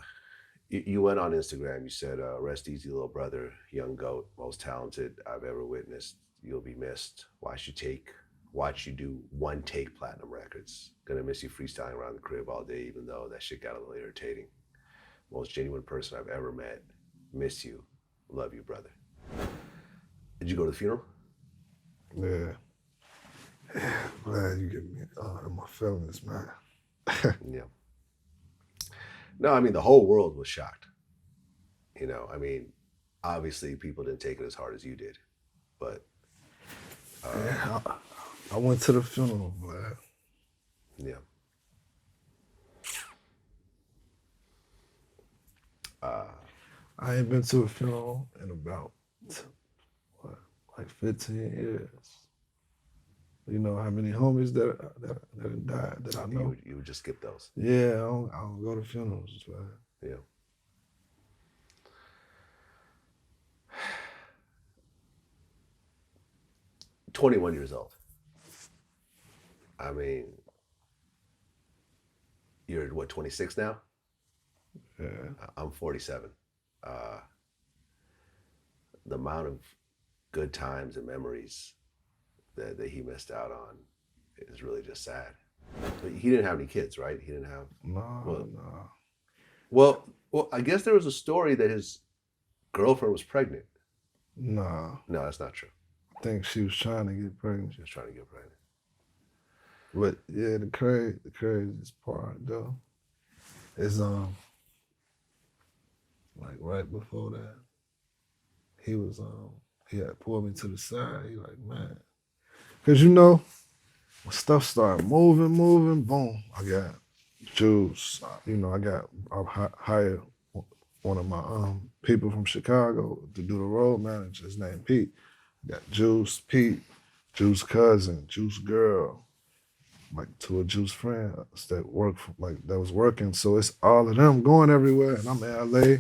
you went on Instagram. You said, "Rest easy, little brother, young goat, most talented I've ever witnessed. You'll be missed. Watch you do one take platinum records. Gonna miss you freestyling around the crib all day, even though that shit got a little irritating. Most genuine person I've ever met. Miss you. Love you, brother. Did you go to the funeral? Yeah. Glad you get me in my feelings, man. Yeah. No, I mean, the whole world was shocked. You know, I mean, obviously people didn't take it as hard as you did, but. Yeah, I went to the funeral, Vlad. Yeah. I ain't been to a funeral in about, what, like 15 years. You know how many homies that died that I know? You would just skip those. Yeah, I don't go to funerals, Vlad. Yeah. 21 years old. I mean, you're what, 26 now? Yeah. I'm 47. The amount of good times and memories that he missed out on is really just sad. But he didn't have any kids, right? He didn't have. No. Well, I guess there was a story that his girlfriend was pregnant. No, that's not true. I think she was trying to get pregnant. She was trying to get pregnant. But yeah, the craziest part though is like right before that, he was he had pulled me to the side. He like, man, cause you know when stuff started moving, boom, I got Juice. You know, I hired one of my people from Chicago to do the road manager. His name Pete. I got Juice, Pete, Juice cousin, Juice girl, like two of Juice friends that was working. So it's all of them going everywhere, and I'm in LA,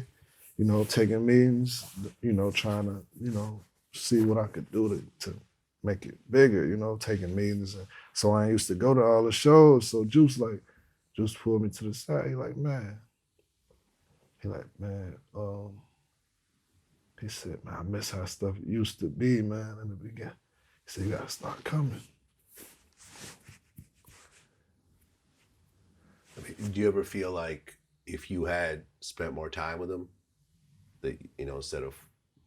you know, taking meetings, you know, trying to, you know, see what I could do to make it bigger, you know, taking meetings. And so I used to go to all the shows. So Juice pulled me to the side. He like, man, he said, man, I miss how stuff used to be, man, in the beginning. He said, you gotta start coming. I mean, do you ever feel like if you had spent more time with him, that, you know, instead of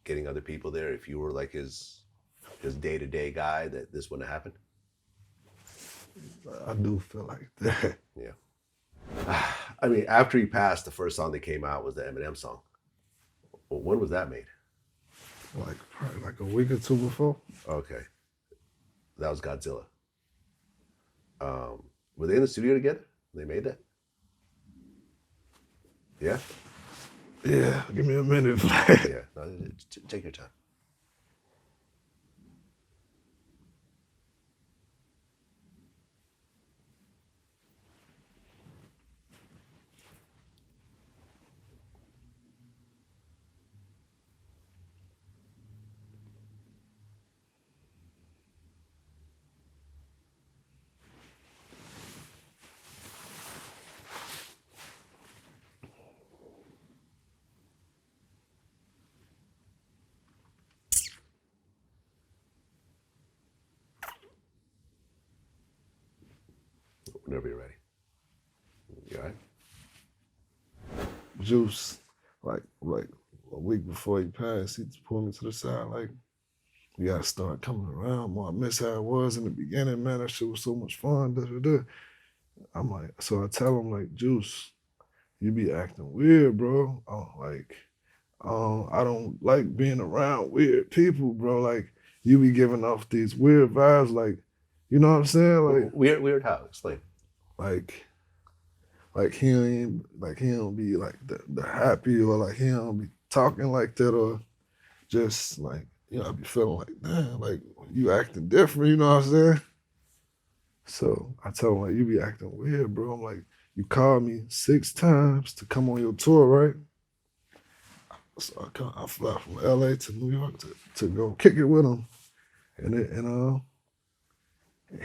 getting other people there, if you were like his day-to-day guy, that this wouldn't have happened? I do feel like that. Yeah. I mean, after he passed, the first song that came out was the Eminem song. Well, when was that made? Like probably like a week or two before. Okay. That was Godzilla. Were they in the studio together? They made that? Yeah? Yeah, give me a minute, Vlad. Yeah. No, take your time. Whenever you're ready. You all right? Juice, like a week before he passed, he just pulled me to the side like, you gotta start coming around more. I miss how it was in the beginning, man. That shit was so much fun. I'm like, so I tell him like, Juice, you be acting weird, bro. I don't like being around weird people, bro. Like, you be giving off these weird vibes, like, you know what I'm saying? Like weird how? Explain. Like he don't be like the happy, or like he don't be talking like that, or just like, you know, I be feeling like, damn, like you acting different, you know what I'm saying? So I tell him like, you be acting weird, bro. I'm like, you called me 6 times to come on your tour, right? So I fly from LA to New York to go kick it with him. And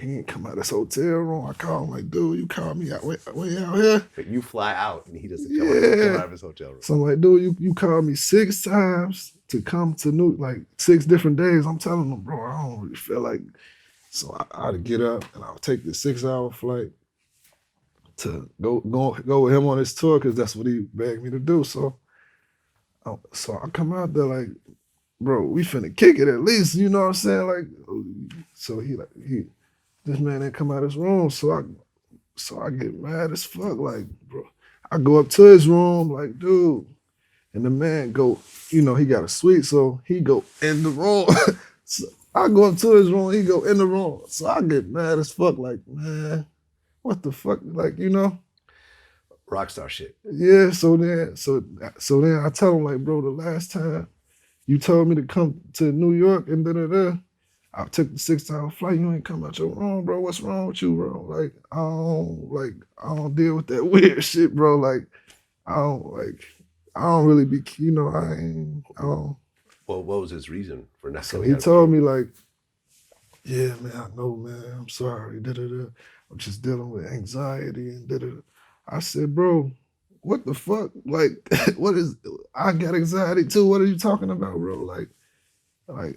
he ain't come out of this hotel room. I call him like, dude, you called me way out here. But you fly out and he doesn't come out of his hotel room. So I'm like, dude, you called me 6 times to come to like 6 different days. I'm telling him, bro, I don't really feel like. So I had to get up and I'll take the 6-hour flight to go with him on his tour, because that's what he begged me to do. So So I come out there like, bro, we finna kick it at least, you know what I'm saying? Like, so this man didn't come out of his room, so I get mad as fuck, like, bro. I go up to his room, like, dude, and the man go, he got a suite, so he go in the room. So I go up to his room, he go in the room. So I get mad as fuck, like, man, what the fuck, like, Rockstar shit. Yeah, so then I tell him, like, bro, the last time you told me to come to New York and da-da-da, I took the 6-hour flight, you ain't come out your room, bro. What's wrong with you, bro? Like, I don't deal with that weird shit, bro. Like, I don't really be, I don't. Well, what was his reason for not So coming he out? told me, like, yeah, man, I know, man, I'm sorry, da-da-da. I'm just dealing with anxiety and da-da-da. I said, bro, what the fuck? Like, I got anxiety too. What are you talking about, bro? Like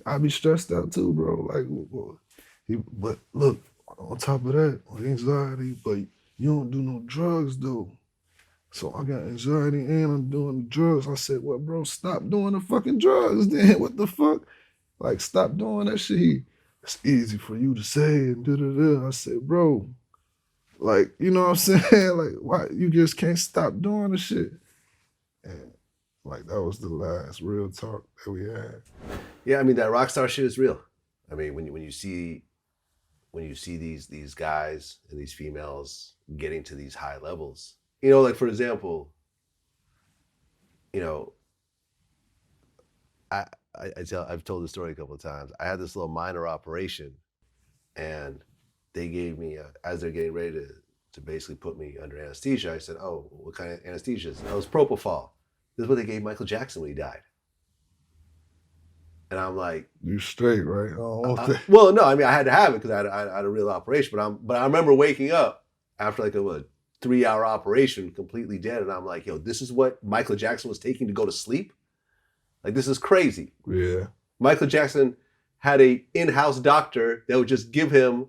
I be stressed out too, bro. Like, but look, on top of that, with anxiety, but you don't do no drugs, though. So I got anxiety and I'm doing the drugs. I said, well, bro, stop doing the fucking drugs then. What the fuck? Like, stop doing that shit. It's easy for you to say and da-da-da. I said, bro, like, you know what I'm saying? Like, why you just can't stop doing the shit? And like that was the last real talk that we had. Yeah, I mean that rockstar shit is real. I mean when you see these guys and these females getting to these high levels, like for example, I've told this story a couple of times. I had this little minor operation, and they gave me as they're getting ready to basically put me under anesthesia. I said, "Oh, what kind of anesthesia is it?" Oh, it's propofol. This is what they gave Michael Jackson when he died. And I'm like, "You straight, right?" Well, no, I mean I had to have it because I had a real operation. But I remember waking up after like a 3-hour operation, completely dead, and I'm like, "Yo, this is what Michael Jackson was taking to go to sleep? Like this is crazy." Yeah. Michael Jackson had a in-house doctor that would just give him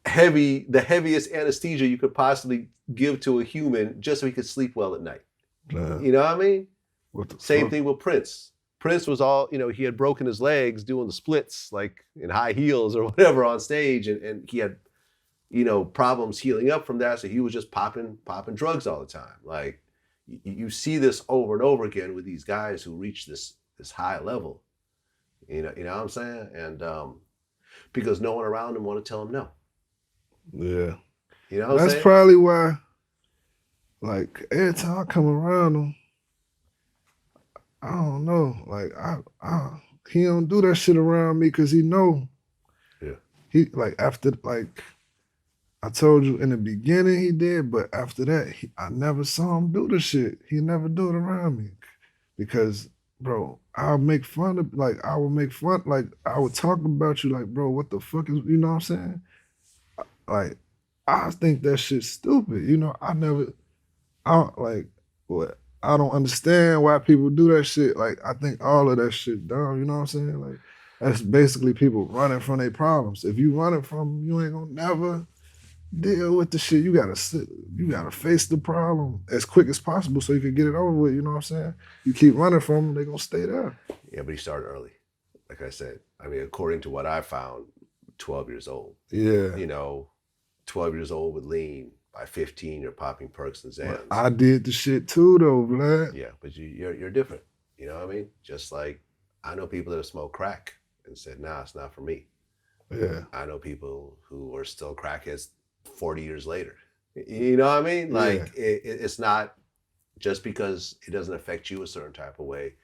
the heaviest anesthesia you could possibly give to a human just so he could sleep well at night. Yeah. You know what I mean? Same fuck? thing with Prince. Prince was all, he had broken his legs doing the splits, like in high heels or whatever on stage. And he had, problems healing up from that. So he was just popping drugs all the time. Like you see this over and over again with these guys who reach this high level. You know what I'm saying? And because no one around them want to tell him no. Yeah. You know what I'm saying? That's probably why, like, every time I come around him, I don't know. Like, he don't do that shit around me because he know. Yeah. He, like, after, like, I told you in the beginning he did, but after that, I never saw him do the shit. He never do it around me. Because, bro, I would make fun, like, I would talk about you, like, bro, what the fuck is, you know what I'm saying? Like, I think that shit's stupid. I don't understand why people do that shit. Like, I think all of that shit dumb, you know what I'm saying? Like, that's basically people running from their problems. If you running from them, you ain't gonna never deal with the shit. You gotta face the problem as quick as possible so you can get it over with, you know what I'm saying? You keep running from them, they gonna stay there. Yeah, but he started early. Like I said, I mean, according to what I found, 12 years old. Yeah. 12 years old with lean. By 15, you're popping perks and Xans. Well, I did the shit too, though, Vlad. Yeah, but you're different. You know what I mean? Just like I know people that have smoked crack and said, "Nah, it's not for me." Yeah. I know people who are still crackheads 40 years later. You know what I mean? Like it's not just because it doesn't affect you a certain type of way.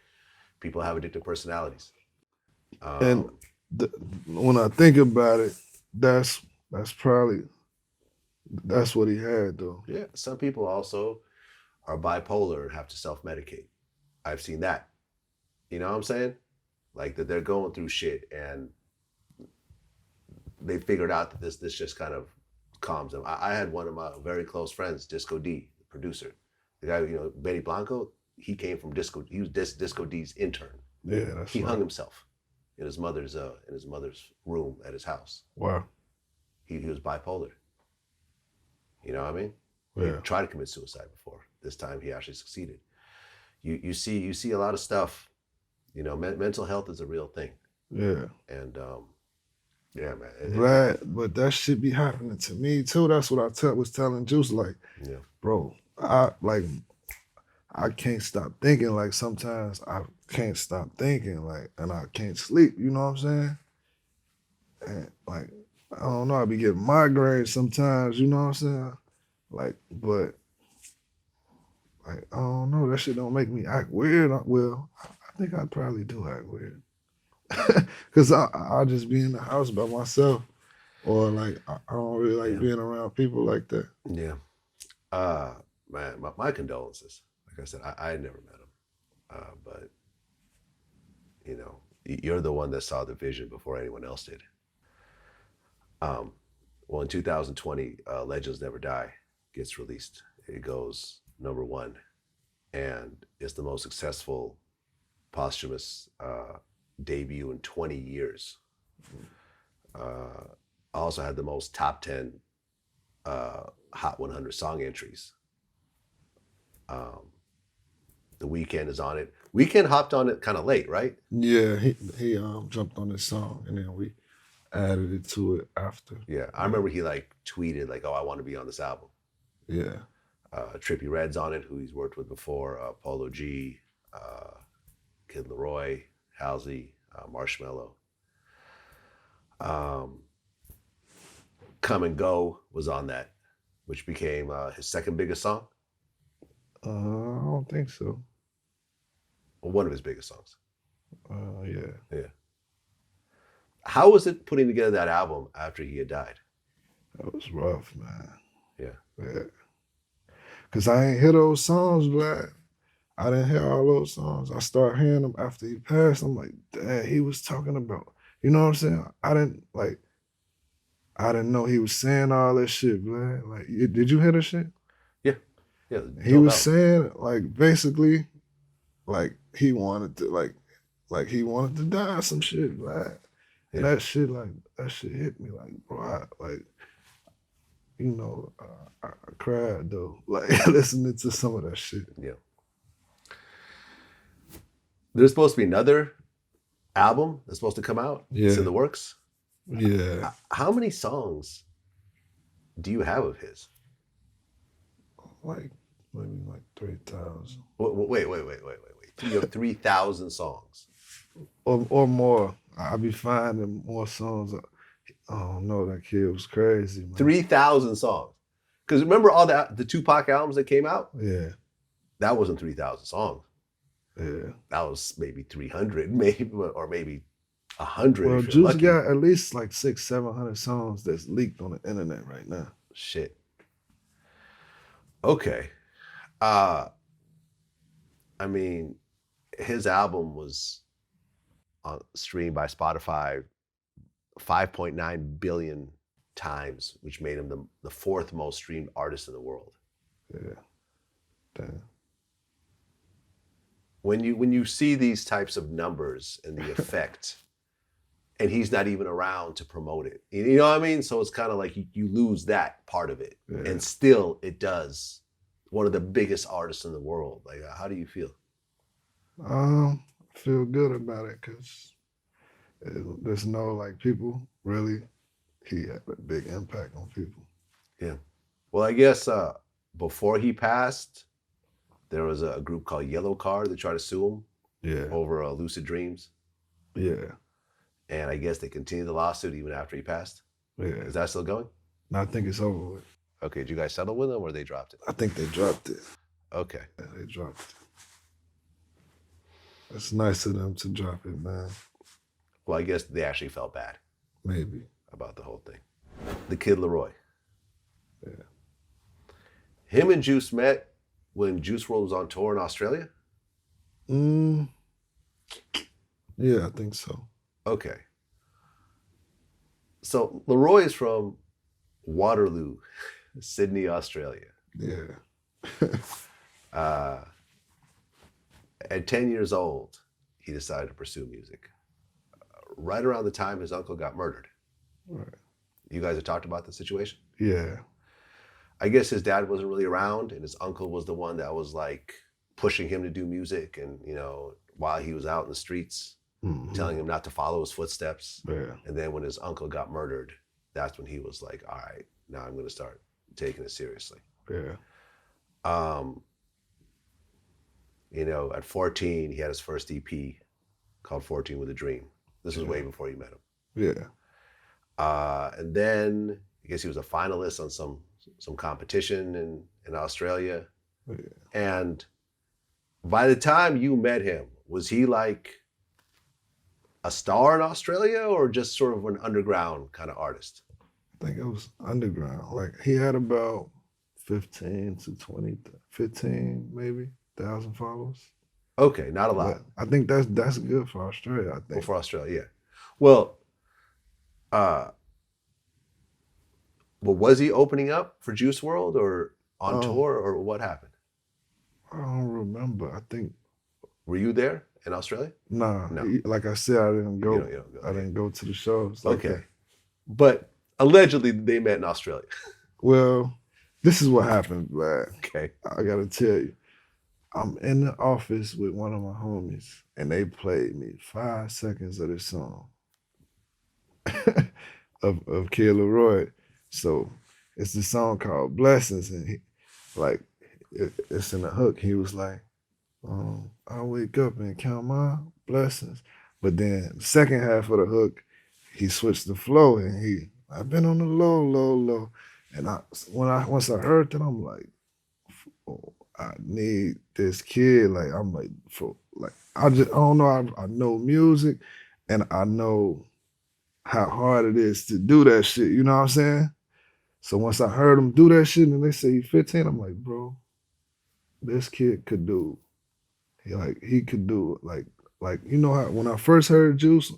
People have addictive personalities. And when I think about it, that's what he had, though. Yeah, some people also are bipolar and have to self-medicate. I've seen that. You know what I'm saying? Like that they're going through shit and they figured out that this just kind of calms them. I had one of my very close friends, Disco D, the producer. The guy, Benny Blanco, he came from Disco. He was Disco D's intern. Yeah, he hung himself in his mother's room at his house. Wow. He was bipolar. You know what I mean? Yeah. He tried to commit suicide before. This time he actually succeeded. you see a lot of stuff. You know, mental health is a real thing, Yeah. and yeah, man. Vlad, but that shit be happening to me too. That's what I was telling Juice, like, Yeah. bro, I can't stop thinking. Like sometimes I can't stop thinking, like, and I can't sleep. You know what I'm saying? And like, I don't know, I be getting migraines sometimes. You know what I'm saying? Like, but like, I don't know. That shit don't make me act weird. Well, I think I probably do act weird. Cause I just be in the house by myself, or like I don't really like being around people like that. Yeah. Man, my condolences. Like I said, I never met him, but you know, you're the one that saw the vision before anyone else did. Well, in 2020, Legends Never Die gets released. It goes #1, and it's the most successful posthumous debut in 20 years. Also had the most top 10 Hot 100 song entries. The Weeknd is on it. Weeknd hopped on it kind of late, right? Yeah, he jumped on this song and then we added it to it after. Yeah, I remember he like tweeted like, "Oh, I want to be on this album." Yeah. Trippie Redd's on it, who he's worked with before. Polo G, Kid Laroi, Halsey, Marshmello. Come and Go was on that, which became his second biggest song. I don't think so. Well, one of his biggest songs. Yeah. Yeah. How was it putting together that album after he had died? That was rough, man. Yeah. Yeah. Cause I ain't hear those songs, Vlad. I didn't hear all those songs. I started hearing them after he passed. I'm like, damn, he was talking about, you know what I'm saying? I didn't know he was saying all that shit, Vlad. Like, did you hear that shit? Yeah. Yeah. He was saying, like, basically, like he wanted to, like he wanted to die or some shit, Vlad. And that shit hit me, like, bro, you know, I cried though, like listening to some of that shit. Yeah. There's supposed to be another album that's supposed to come out. Yeah. It's in the works. Yeah. How many songs do you have of his? Like maybe like 3,000. Wait. You have 3,000 songs. Or more. I be finding more songs. I don't know, that kid was crazy, man. 3,000 songs. Because remember all the Tupac albums that came out? Yeah. That wasn't 3,000 songs. Yeah. That was maybe 300, maybe 100. Well, if you're Juice lucky. got at least like 600-700 songs that's leaked on the internet right now. Shit. Okay. I mean, his album was streamed by Spotify 5.9 billion times, which made him the fourth most streamed artist in the world. Yeah. Damn. When you see these types of numbers and the effect, and he's not even around to promote it, you know what I mean? So it's kind of like you lose that part of it, and still it does. One of the biggest artists in the world. Like, how do you feel? I feel good about it because there's no like people really. He had a big impact on people. Yeah. Well, I guess before he passed, there was a group called Yellow Card that tried to sue him. Yeah. Over Lucid Dreams. Yeah. And I guess they continued the lawsuit even after he passed. Yeah. Is that still going? No, I think it's over with. Okay. Did you guys settle with them or they dropped it? I think they dropped it. Okay. Yeah, they dropped it. It's nice of them to drop it, man. Well, I guess they actually felt bad. Maybe. About the whole thing. The Kid Laroi. Yeah. Him and Juice met when Juice Wrld was on tour in Australia? Yeah, I think so. Okay. So Laroi is from Waterloo, Sydney, Australia. Yeah. At 10 years old, he decided to pursue music. Right around the time his uncle got murdered. Right. You guys have talked about the situation? Yeah. I guess his dad wasn't really around, and his uncle was the one that was like pushing him to do music, and while he was out in the streets, telling him not to follow his footsteps. Yeah. And then when his uncle got murdered, that's when he was like, all right, now I'm going to start taking it seriously. Yeah. At 14, he had his first EP called 14 with a Dream. This was way before you met him. Yeah. And then I guess he was a finalist on some competition in Australia. Yeah. And by the time you met him, was he like a star in Australia or just sort of an underground kind of artist? I think it was underground. Like he had about 15 to 20, 15 maybe, 1,000 followers. Okay, not a lot. But I think that's good for Australia, I think. Well, for Australia, yeah. Well, but was he opening up for Juice Wrld or on tour, or what happened? I don't remember. I think. Were you there in Australia? Nah. No. Like I said, I didn't go. You don't go. I didn't go to the shows. Like okay. That. But allegedly they met in Australia. Well, this is what happened, Vlad. Okay. I gotta tell you. I'm in the office with one of my homies, and they played me 5 seconds of this song of Kid Leroy. So it's the song called Blessings, and it's in the hook. He was like, I wake up and count my blessings. But then the second half of the hook, he switched the flow, and I've been on the low, low, low. And once I heard that, I'm like, oh, I need this kid. Like I'm like, I don't know. I know music, and I know how hard it is to do that shit. You know what I'm saying? So once I heard him do that shit, and they say he's 15, I'm like, bro, this kid could do. He could do like how when I first heard Juice,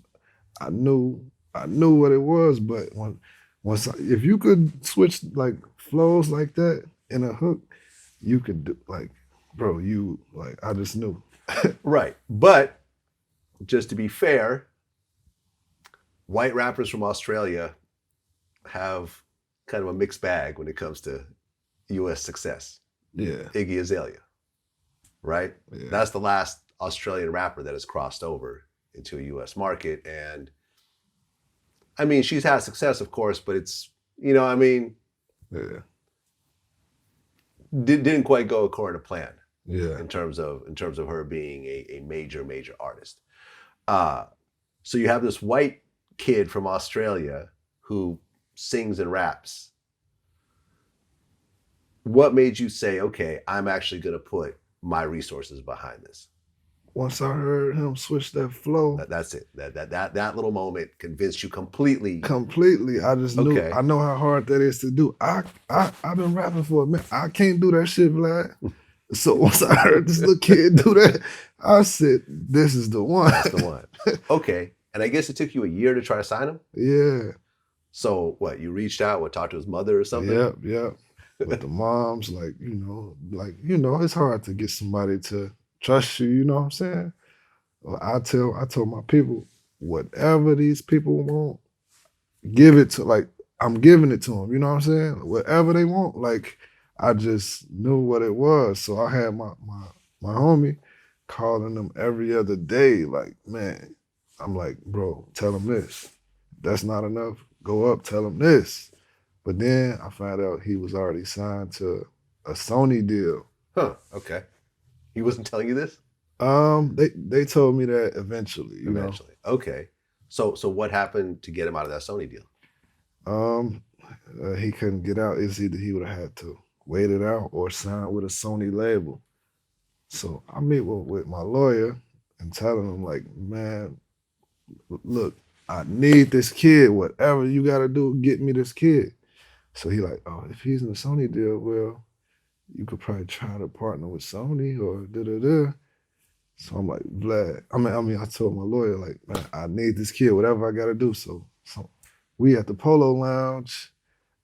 I knew what it was. But if you could switch like flows like that in a hook, you could do bro, I just knew. Right. But just to be fair, white rappers from Australia have kind of a mixed bag when it comes to US success. Yeah. Iggy Azalea, right? Yeah. That's the last Australian rapper that has crossed over into a US market. And I mean, she's had success, of course, but it's, Yeah. Didn't quite go according to plan. Yeah. In terms of her being a major artist. So you have this white kid from Australia who sings and raps. What made you say, okay, I'm actually gonna put my resources behind this? Once I heard him switch that flow. That's it. That little moment convinced you completely. Completely. I just knew. Okay. I know how hard that is to do. I've been rapping for a minute. I can't do that shit, Vlad. So once I heard this little kid do that, I said, this is the one. That's the one. Okay. And I guess it took you a year to try to sign him? Yeah. So what, you reached out, talked to his mother or something? Yep. With the moms, it's hard to get somebody to trust you, you know what I'm saying? Well, I told my people, whatever these people want, give it to, I'm giving it to them, you know what I'm saying? Whatever they want, I just knew what it was. So I had my homie calling them every other day, man, I'm like, bro, tell them this. If that's not enough, go up, tell them this. But then I found out he was already signed to a Sony deal. Huh, okay. He wasn't telling you this? They told me that eventually, you know. Okay. So what happened to get him out of that Sony deal? He couldn't get out. It's either he would have had to wait it out or sign with a Sony label. So I meet with my lawyer and telling him, man, look, I need this kid. Whatever you got to do, get me this kid. So he oh, if he's in a Sony deal, well, you could probably try to partner with Sony or da-da-da. So I'm like, Vlad, I told my lawyer, man, I need this kid, whatever I got to do. So we at the Polo Lounge,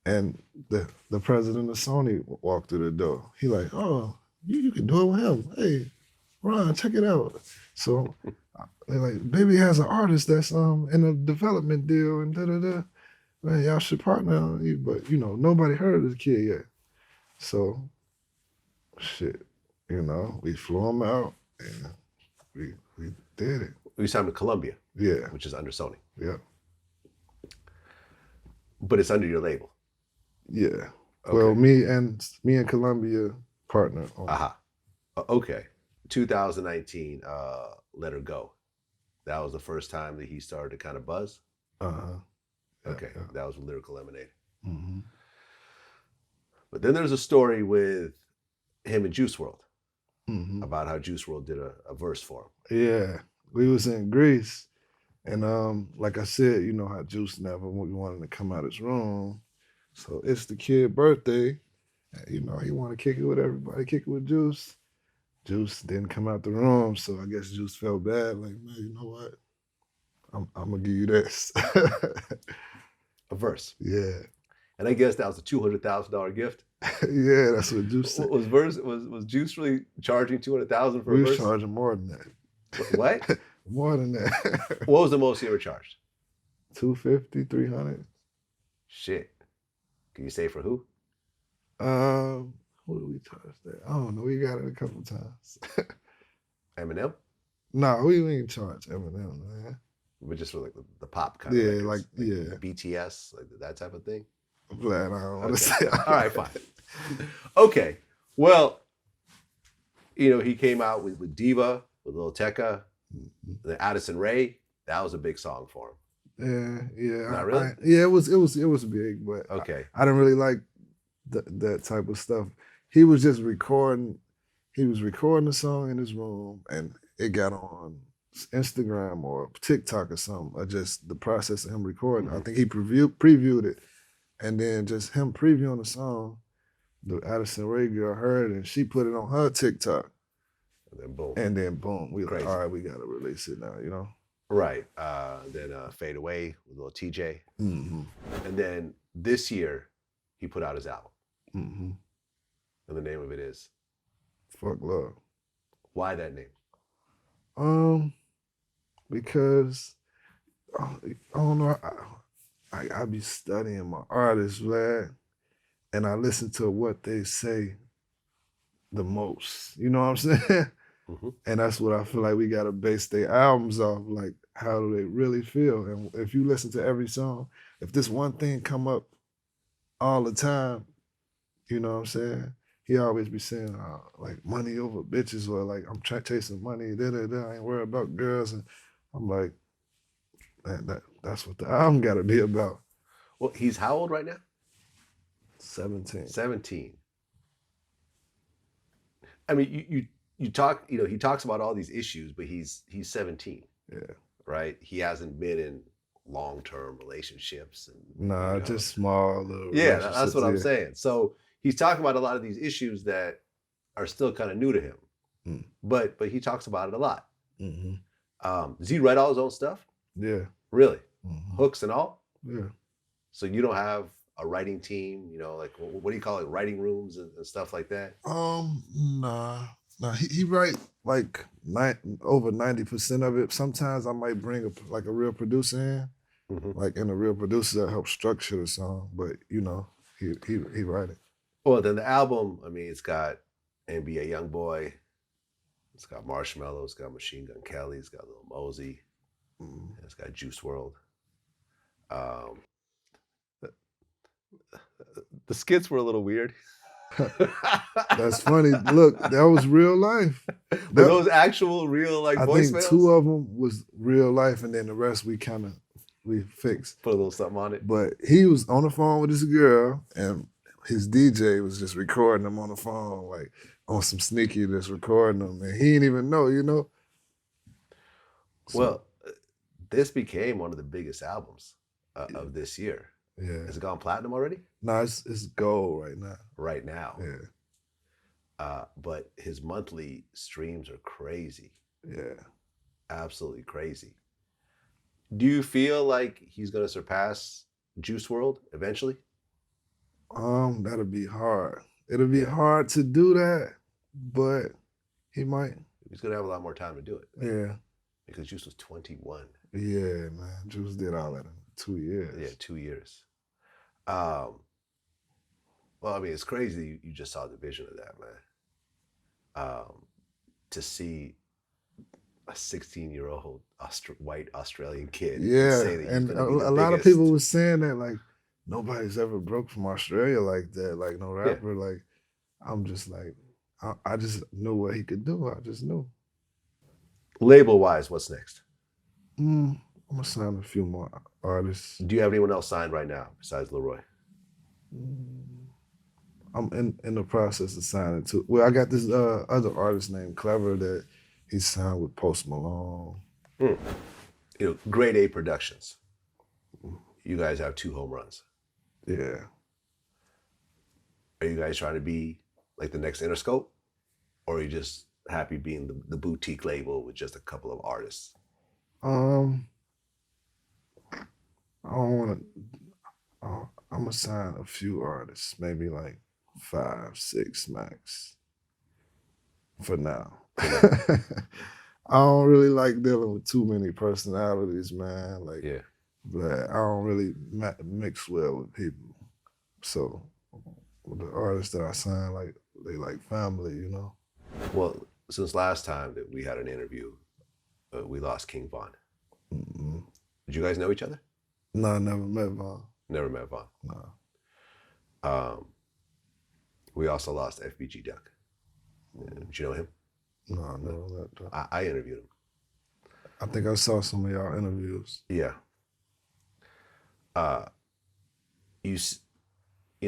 and the president of Sony walked through the door. He oh, you can do it with him. Hey, Ron, check it out. So they're Bibby has an artist that's in a development deal and da-da-da. Man, y'all should partner. But, nobody heard of this kid yet. So, shit. You know, we flew him out and we did it. We signed with Columbia, Yeah, which is under Sony, yeah, but it's under your label. yeah. Okay. Well, me and Columbia partner on. Okay. 2019, Let Her Go. That was the first time that he started to kind of buzz. Yeah, Okay, yeah. that was with Lyrical Lemonade. Mm-hmm. But then there's a story with him and Juice Wrld Mm-hmm. about how Juice Wrld did a verse for him. Yeah, we was in Greece, and like I said, you know how Juice never wanted to come out his room, so it's the kid's birthday, and, you know he wanted to kick it with everybody, kick it with Juice. Juice didn't come out the room, so I guess Juice felt bad, like, man, you know what? I'm gonna give you this. A verse. Yeah. And I guess that was a $200,000 gift. Yeah, that's what Juice said. Was Juice really charging $200,000 for a We verse? was charging more than that. What? More than that. What was the most you ever charged? 250, 300. Shit. Can you say for who? Who did we charge that? I don't know. We got it a couple times. Eminem? No, we ain't charge Eminem, man. But just for like the pop kind of Yeah, records, like yeah, BTS, like that type of thing. Vlad, I don't want to Okay. say. All right, fine. Okay, well, you know, he came out with Diva, with Lil Tecca, the Addison Rae. That was a big song for him. Yeah. Not really? Yeah, it was big, but Okay. I didn't really like that type of stuff. He was just recording. He was recording the song in his room, and it got on Instagram or TikTok or something. Or just the process of him recording. I think he previewed it, and then just him previewing the song. The Addison Rae girl heard it, and she put it on her TikTok. And then boom. We were like, all right, we gotta release it now, you know? Right. Then Fade Away with Lil TJ. Mm-hmm. And then this year, he put out his album. Mm-hmm. And the name of it is? Fuck Love. Why that name? Because I don't know. I be studying my artists, Vlad, and I listen to what they say the most. You know what I'm saying? Mm-hmm. And that's what I feel like we gotta base their albums off. Like, how do they really feel? And if you listen to every song, if this one thing come up all the time, you know what I'm saying? He always be saying like money over bitches, or like I'm chasing money, I ain't worried about girls. And I'm like, man, that's what the album gotta be about. Well, he's how old right now? 17. 17. I mean, you talk, you know, he talks about all these issues, but he's 17. Yeah. Right? He hasn't been in long-term relationships. And, Nah, you know, just small little. Yeah, that's what I'm yeah. saying. So he's talking about a lot of these issues that are still kind of new to him. Mm. But he talks about it a lot. Mm-hmm. Does he write all his own stuff? Yeah. Really? Mm-hmm. Hooks and all? Yeah. So you don't have a writing team, you know, like what do you call it, writing rooms and stuff like that? Nah. He write like over 90% of it. Sometimes I might bring a real producer in, like in a real producer that helps structure the song. But you know, he write it. Well, then the album, I mean, it's got NBA YoungBoy, it's got Marshmello, it's got Machine Gun Kelly, it's got Lil Mosey, it's got Juice Wrld. The skits were a little weird. That's funny. Look, that was real life. Were those actual real like voicemails? I think 2 of them was real life, and then the rest we fixed. Put a little something on it. But he was on the phone with this girl, and his DJ was just recording him on the phone, like on some sneaky, just recording him, and he didn't even know, you know. So, well, this became one of the biggest albums of this year. Yeah. Has it gone platinum already? No, it's gold right now. Right now. Yeah. But his monthly streams are crazy. Yeah. Absolutely crazy. Do you feel like he's going to surpass Juice Wrld eventually? That'll be hard. It'll be hard to do that, but he might. He's going to have a lot more time to do it. Yeah. Because Juice was 21. Yeah, man. Juice did all that in 2 years. Yeah, 2 years. Well, I mean, it's crazy you just saw the vision of that, man. to see a 16-year-old white Australian kid Yeah, say that he's and going to be the a lot of biggest. people was saying that, like, nobody's ever broke from Australia like that, like no rapper. Like, I'm just like, I just knew what he could do. I just knew. Label-wise, what's next? I'm gonna sign a few more artists. Do you have anyone else signed right now besides Leroy? I'm in the process of signing too. Well, I got this other artist named Clever that he signed with Post Malone. You know, Grade A Productions. You guys have 2 home runs. Yeah. Are you guys trying to be like the next Interscope? Or are you just happy being the boutique label with just a couple of artists? I don't want to. I'm gonna sign a few artists, maybe like 5, 6 max. For now. I don't really like dealing with too many personalities, man. Like, Vlad, I don't really mix well with people. So, with the artists that I sign, like, they like family, you know? Well, since last time that we had an interview, we lost King Von. Mm-hmm. Did you guys know each other? No, I never met Von. Never met Von. No. We also lost FBG Duck. Did you know him? No, I never met Duck. I interviewed him. I think I saw some of y'all interviews. Yeah. You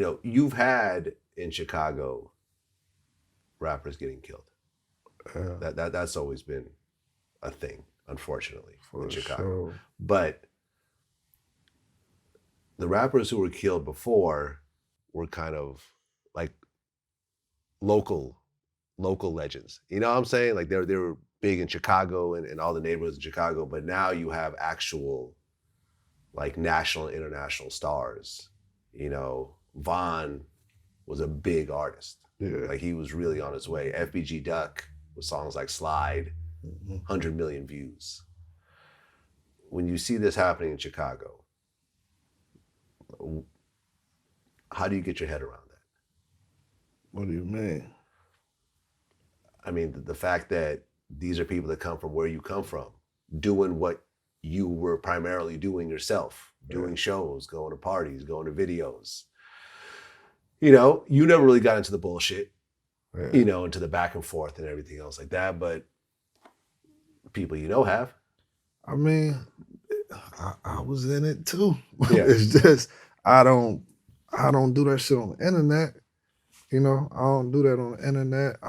know, you've had in Chicago rappers getting killed. That's always been a thing, unfortunately, in Chicago. Sure. But the rappers who were killed before were kind of like local legends. You know what I'm saying? Like they were big in Chicago and all the neighborhoods in Chicago, but now you have actual like national and international stars. You know, Von was a big artist. Yeah. Like he was really on his way. FBG Duck with songs like Slide, 100 million views. When you see this happening in Chicago, how do you get your head around that? What do you mean? I mean, the fact that these are people that come from where you come from, doing what you were primarily doing yourself, doing shows, going to parties, going to videos. You know, you never really got into the bullshit, you know, into the back and forth and everything else like that, but people you know have. I mean, I was in it too. Yeah. It's just, I don't do that shit on the internet. You know, I don't do that on the internet.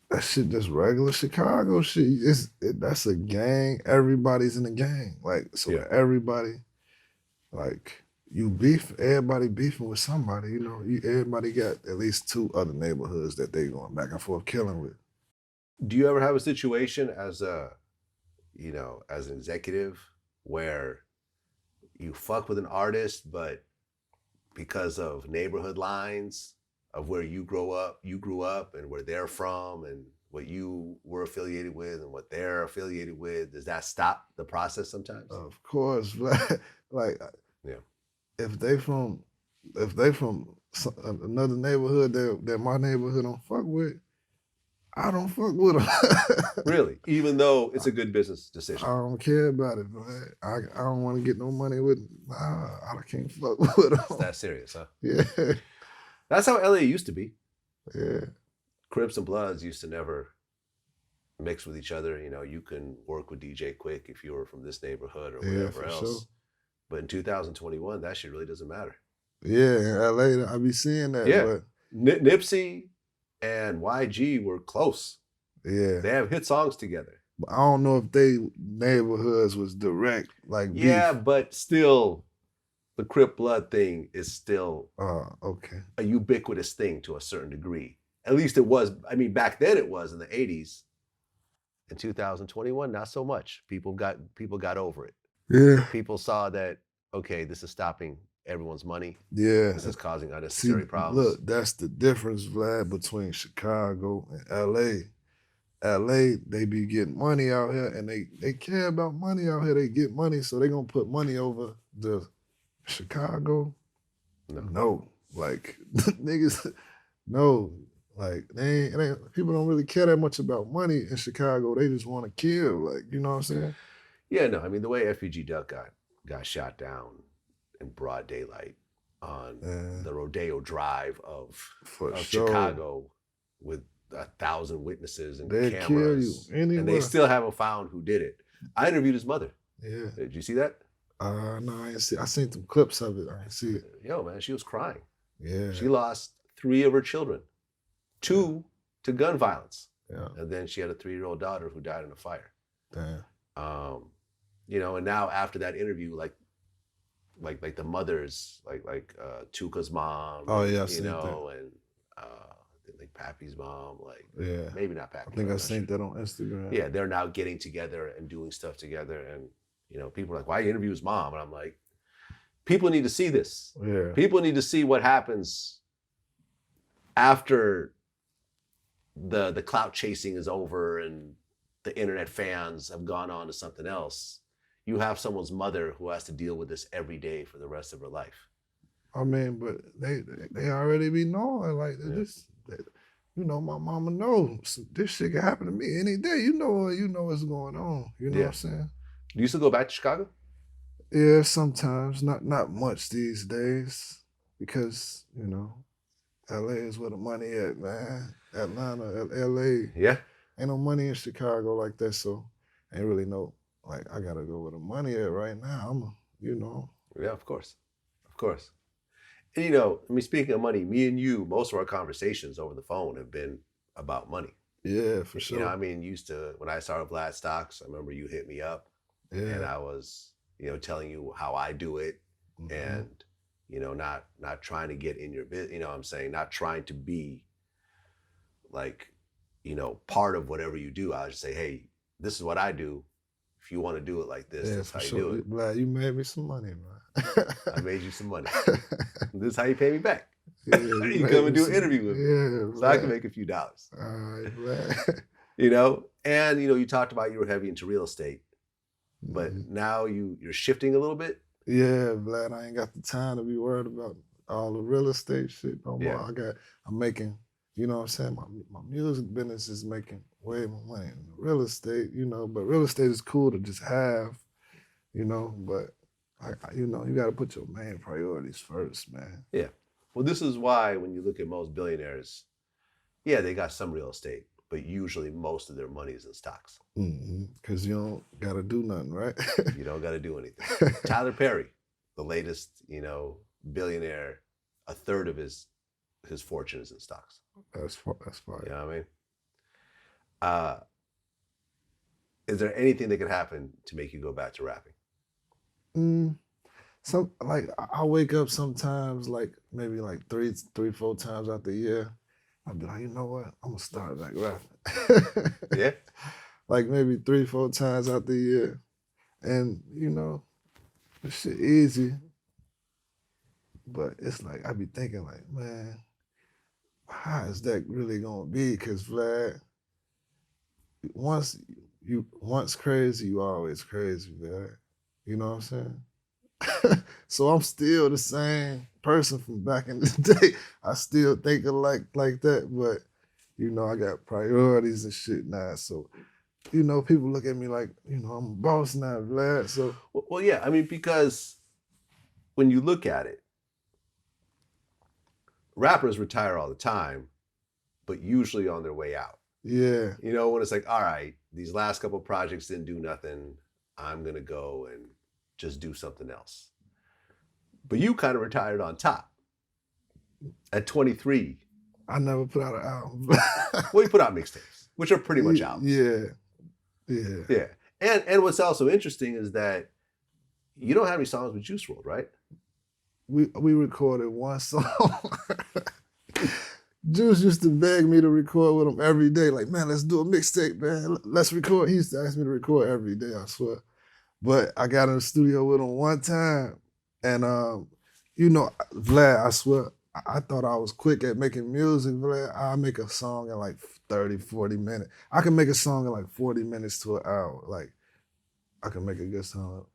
That shit just regular Chicago shit. That's a gang. Everybody's in the gang. Like, so everybody, like, you beef, everybody beefing with somebody, you know. Everybody got at least 2 other neighborhoods that they going back and forth killing with. Do you ever have a situation as an executive where you fuck with an artist, but because of neighborhood lines of where you grew up and where they're from and what you were affiliated with and what they're affiliated with, does that stop the process sometimes? Of course, like, if they from another neighborhood that my neighborhood don't fuck with, I don't fuck with them. Really? Even though it's a good business decision? I don't care about it, but I don't want to get no money with them. I can't fuck with them. It's that serious, huh? Yeah. That's how LA used to be. Yeah. Crips and Bloods used to never mix with each other. You know, you can work with DJ Quick if you were from this neighborhood or whatever else. Sure. But in 2021, that shit really doesn't matter. Yeah, in LA, I be seeing that. Yeah. But Nipsey and YG were close. Yeah. They have hit songs together. But I don't know if they neighborhoods was direct, like beef. Yeah, but still, the Crip Blood thing is still a ubiquitous thing to a certain degree. At least it was. I mean, back then it was in the 80s. In 2021, not so much. People got over it. Yeah. People saw that, okay, this is stopping everyone's money. Yeah. This is causing unnecessary problems. Look, that's the difference, Vlad, between Chicago and LA. LA, they be getting money out here and they care about money out here. They get money, so they gonna put money over the Chicago. No. Like, niggas, no. Like people don't really care that much about money in Chicago. They just want to kill. Like, you know what I'm saying? Yeah, no, I mean the way FBG Duck got shot down in broad daylight on the Rodeo Drive of sure. Chicago with 1,000 witnesses and They'd cameras, kill you anywhere. and they still haven't found who did it. I interviewed his mother. Yeah. Did you see that? No, I ain't see. I seen some clips of it. I didn't see it. Yo, man, she was crying. Yeah. She lost 3 of her children, 2 to gun violence. Yeah. And then she had a 3-year-old daughter who died in a fire. Damn. You know, and now after that interview, like the mothers, like Tuka's mom. Oh yeah, I you seen know, that. and like Pappy's mom, like yeah, maybe not Pappy. I think I seen that on Instagram. Yeah, they're now getting together and doing stuff together, and you know, people are like, "Why you interview his mom?" And I'm like, people need to see this. Yeah, people need to see what happens after the clout chasing is over and the internet fans have gone on to something else. You have someone's mother who has to deal with this every day for the rest of her life. I mean, but they already be knowing, like, this, you know, my mama knows this shit can happen to me any day. You know what's going on. You know what I'm saying? Do you still go back to Chicago? Yeah, sometimes. Not much these days because, you know, LA is where the money at, man. Atlanta, LA. Yeah. Ain't no money in Chicago like that, so ain't really no, like, I gotta go where the money at right now. You know. Yeah, of course. Of course. And you know, I mean, speaking of money, me and you, most of our conversations over the phone have been about money. Yeah, for sure. You know, I mean, when I started Vlad Stocks, I remember you hit me up and I was, you know, telling you how I do it and, you know, not trying to get in your business, you know what I'm saying? Not trying to be like, you know, part of whatever you do. I'll just say, hey, this is what I do. If you want to do it like this, that's how you do it. Vlad, you made me some money, man. I made you some money. This is how you pay me back. Yeah, you come and do an interview with me. Yeah, so I can make a few dollars. All right, Vlad. You know, and you know, you talked about you were heavy into real estate, but now you're shifting a little bit. Yeah, Vlad, I ain't got the time to be worried about all the real estate shit no more. I'm making, you know what I'm saying? My music business is making way more money than real estate, you know, but real estate is cool to just have, you know, but you know, you got to put your main priorities first, man. Yeah. Well, this is why when you look at most billionaires, yeah, they got some real estate, but usually most of their money is in stocks. Because you don't got to do nothing, right? You don't got to do anything. Tyler Perry, the latest, you know, billionaire, a third of his fortune is in stocks. That's fine. You know what I mean? Is there anything that could happen to make you go back to rapping? So like I wake up sometimes like maybe like 3-4 times out the year. I'll be like, you know what? I'm gonna start back rapping. Yeah. Like maybe 3-4 times out the year. And you know, this shit easy. But it's like I be thinking like, man, how is that really gonna be? Cause Vlad, once crazy, you always crazy, Vlad. You know what I'm saying? So I'm still the same person from back in the day. I still think of like that, but you know, I got priorities and shit now. So, you know, people look at me like, you know, I'm a boss now, Vlad. So well, yeah, I mean, because when you look at it, rappers retire all the time, but usually on their way out. Yeah. You know, when it's like, all right, these last couple of projects didn't do nothing, I'm gonna go and just do something else. But you kind of retired on top. At 23. I never put out an album. Well, you put out mixtapes, which are pretty much albums. Yeah. And what's also interesting is that you don't have any songs with Juice Wrld, right? We recorded one song. Juice used to beg me to record with him every day. Like, man, let's do a mixtape, man. Let's record. He used to ask me to record every day, I swear. But I got in the studio with him one time. And, you know, Vlad, I swear, I thought I was quick at making music, Vlad. I make a song in like 30, 40 minutes. I can make a song in like 40 minutes to an hour. Like, I can make a good song.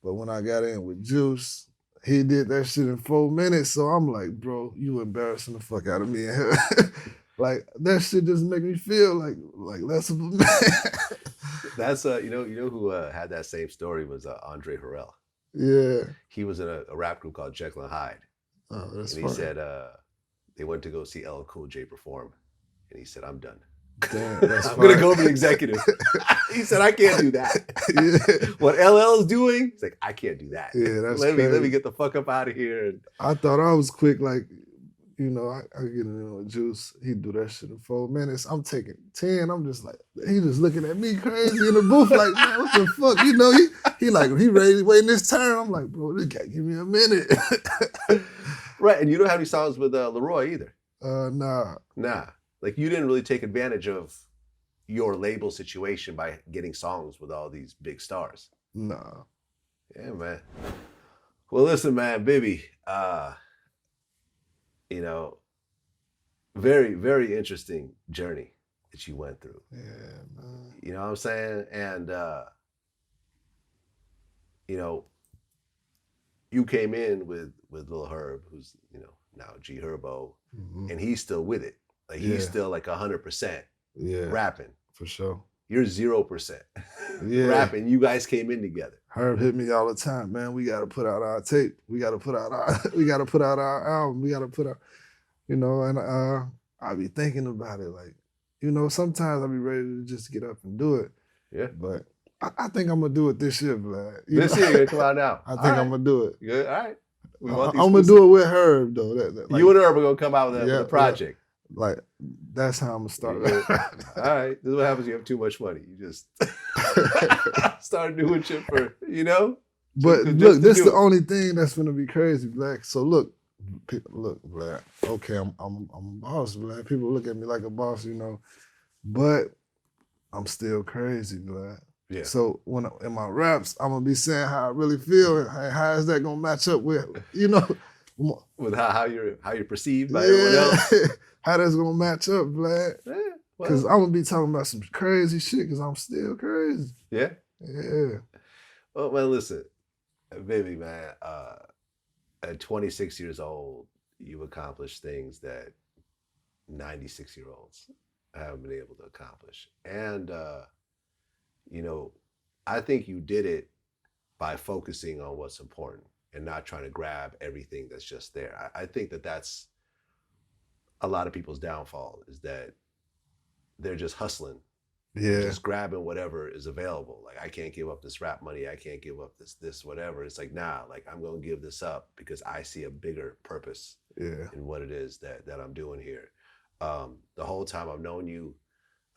But when I got in with Juice, he did that shit in 4 minutes. So I'm like, bro, you embarrassing the fuck out of me in here Like that shit just make me feel like less of a man. That's you know who had that same story was Andre Harrell. Yeah. He was in a rap group called Jekyll and Hyde. Oh, that's and he funny. said they went to go see LL Cool J perform, and he said, "I'm done. Damn, that's I'm funny. gonna go be executive." He said, "I can't do that." Yeah. What LL is doing, he's like, "I can't do that. Yeah, that's let crazy. me get the fuck up out of here." And I thought I was quick, like, you know, I get in with Juice. He do that shit in 4 minutes. I'm taking 10. I'm just like, he just looking at me crazy in the booth, like, man, what the fuck? You know, he like, he ready, waiting his turn. I'm like, bro, this guy give me a minute. right, and you don't have any songs with Leroy either. Nah. Like you didn't really take advantage of your label situation by getting songs with all these big stars. Nah. Yeah, man. Well, listen, man, Bibby, you know, very, very interesting journey that you went through. Yeah, man. You know what I'm saying? And, you know, you came in with Lil Herb, who's, you know, now G Herbo, and he's still with it. Like he's still like 100% rapping. For sure. You're 0% rapping. You guys came in together. Herb hit me all the time, man. We gotta put out our tape. We gotta put out our album. We gotta put out, you know, and I be thinking about it. Like, you know, sometimes I be ready to just get up and do it. Yeah. But I think I'm gonna do it this year, Vlad. This year, you're gonna come out now. I think I'm gonna do it. Good. All right. I'm gonna do it with Herb though. Like, you and Herb are gonna come out with a project. Like, that's how I'm gonna start. All right. This is what happens when you have too much money. You just start doing shit for, you know? But look, this is the only thing that's gonna be crazy, Black. So look, Black. Okay, I'm a boss, Black. People look at me like a boss, you know, but I'm still crazy, Black. Yeah. So when in my raps, I'm gonna be saying how I really feel, and how is that gonna match up with, you know, with how you're perceived by everyone else. How that's gonna match up, Vlad? Yeah, because I'm gonna be talking about some crazy shit because I'm still crazy. Yeah? Yeah. Well, listen, Bibby, man, at 26 years old, you've accomplished things that 96-year-olds haven't been able to accomplish. And, you know, I think you did it by focusing on what's important and not trying to grab everything that's just there. I think that that's a lot of people's downfall, is that they're just hustling, just grabbing whatever is available. Like, I can't give up this rap money, I can't give up this whatever. It's like, nah, like I'm gonna give this up because I see a bigger purpose in what it is that I'm doing here. The whole time I've known you,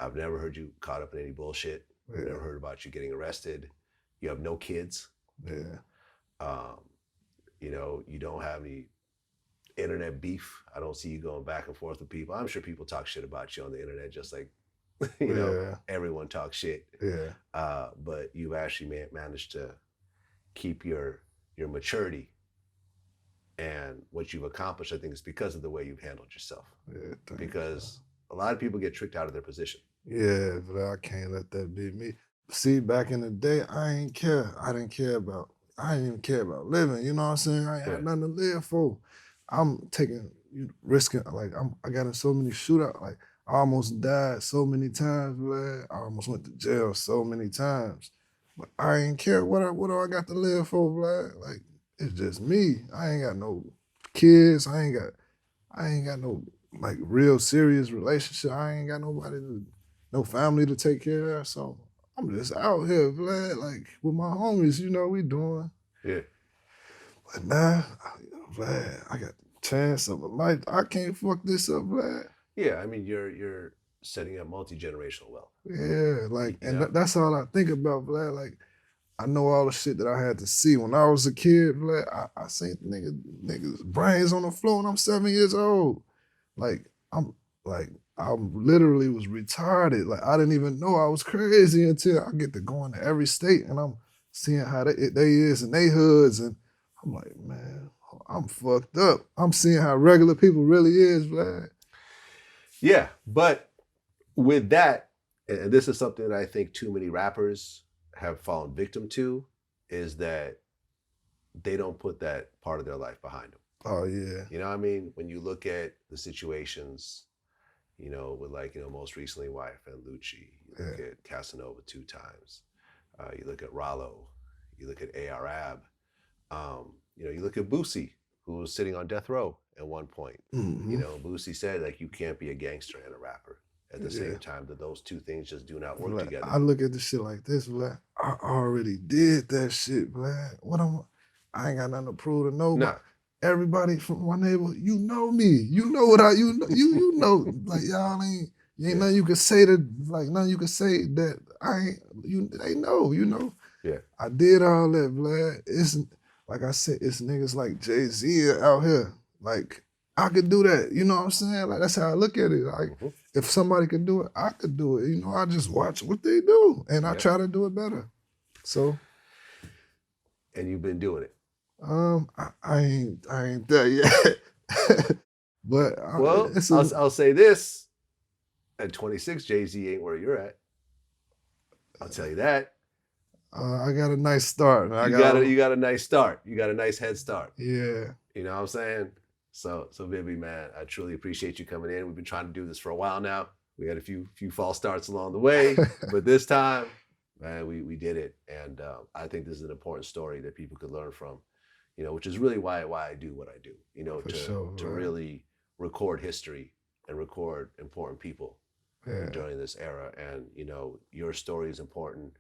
I've never heard you caught up in any bullshit. I've never heard about you getting arrested. You have no kids. You know, you don't have any internet beef. I don't see you going back and forth with people. I'm sure people talk shit about you on the internet, just like, you know, everyone talks shit. But you've actually managed to keep your maturity, and what you've accomplished, I think, is because of the way you've handled yourself. Because a lot of people get tricked out of their position. Yeah, but I can't let that be me. See, back in the day, I didn't even care about living. You know what I'm saying? I ain't had nothing to live for. I'm risking, like, I got in so many shootouts, like, I almost died so many times, man. I almost went to jail so many times. But I ain't care. What do I got to live for, Vlad? Like, it's just me. I ain't got no kids. I ain't got no, like, real serious relationship. I ain't got no family to take care of. So I'm just out here, Vlad, like, with my homies, you know, we doing. But now, Vlad, I got the chance of a life. I can't fuck this up, Vlad. Yeah, I mean, you're setting up multi-generational wealth. Yeah, like, and that's all I think about, Vlad. Like, I know all the shit that I had to see. When I was a kid, Vlad, I seen niggas brains on the floor when I'm 7 years old. Like, I literally was retarded. Like, I didn't even know I was crazy until I get to go into every state and I'm seeing how they is in they hoods, and I'm like, man, I'm fucked up. I'm seeing how regular people really is, Vlad. Yeah, but with that, and this is something that I think too many rappers have fallen victim to, is that they don't put that part of their life behind them. Oh, yeah. You know what I mean? When you look at the situations You know, with like, you know, most recently Wife and Lucci. You look at Casanova 2 times. You look at Rollo. You look at Arab. You know, you look at Boosie, who was sitting on death row at one point. You know, Boosie said, like, you can't be a gangster and a rapper at the same time, that those two things just do not work together. I look at the shit like this, Vlad. I already did that shit, Vlad. I ain't got nothing to prove to nobody. Nah. Everybody from my neighborhood, you know me. You know what you know. Like, y'all ain't nothing you can say nothing you can say that they know, you know. Yeah. I did all that, Vlad. It's, like I said, it's niggas like Jay-Z out here. Like, I could do that. You know what I'm saying? Like, that's how I look at it. Like, if somebody could do it, I could do it. You know, I just watch what they do, and I try to do it better. So. And you've been doing it. I ain't there yet. But I'll say this: at 26, Jay-Z ain't where you're at. I'll tell you that. I got a nice start. You got a nice start. You got a nice head start. Yeah. You know what I'm saying? So Bibby, man, I truly appreciate you coming in. We've been trying to do this for a while now. We had a few false starts along the way, but this time, man, we did it. And I think this is an important story that people could learn from, you know, which is really why I do what I do, you know, to really record history and record important people during this era. And, you know, your story is important.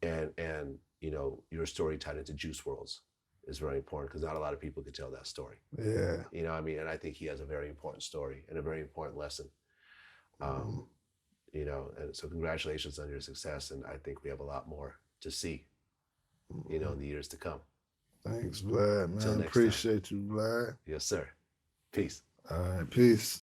And you know, your story tied into Juice Wrld's is very important, because not a lot of people could tell that story. Yeah. You know what I mean? And I think he has a very important story and a very important lesson. You know, and so congratulations on your success. And I think we have a lot more to see, you know, in the years to come. Thanks, Vlad, man. Appreciate you, Vlad. Yes, sir. Peace. All right, peace.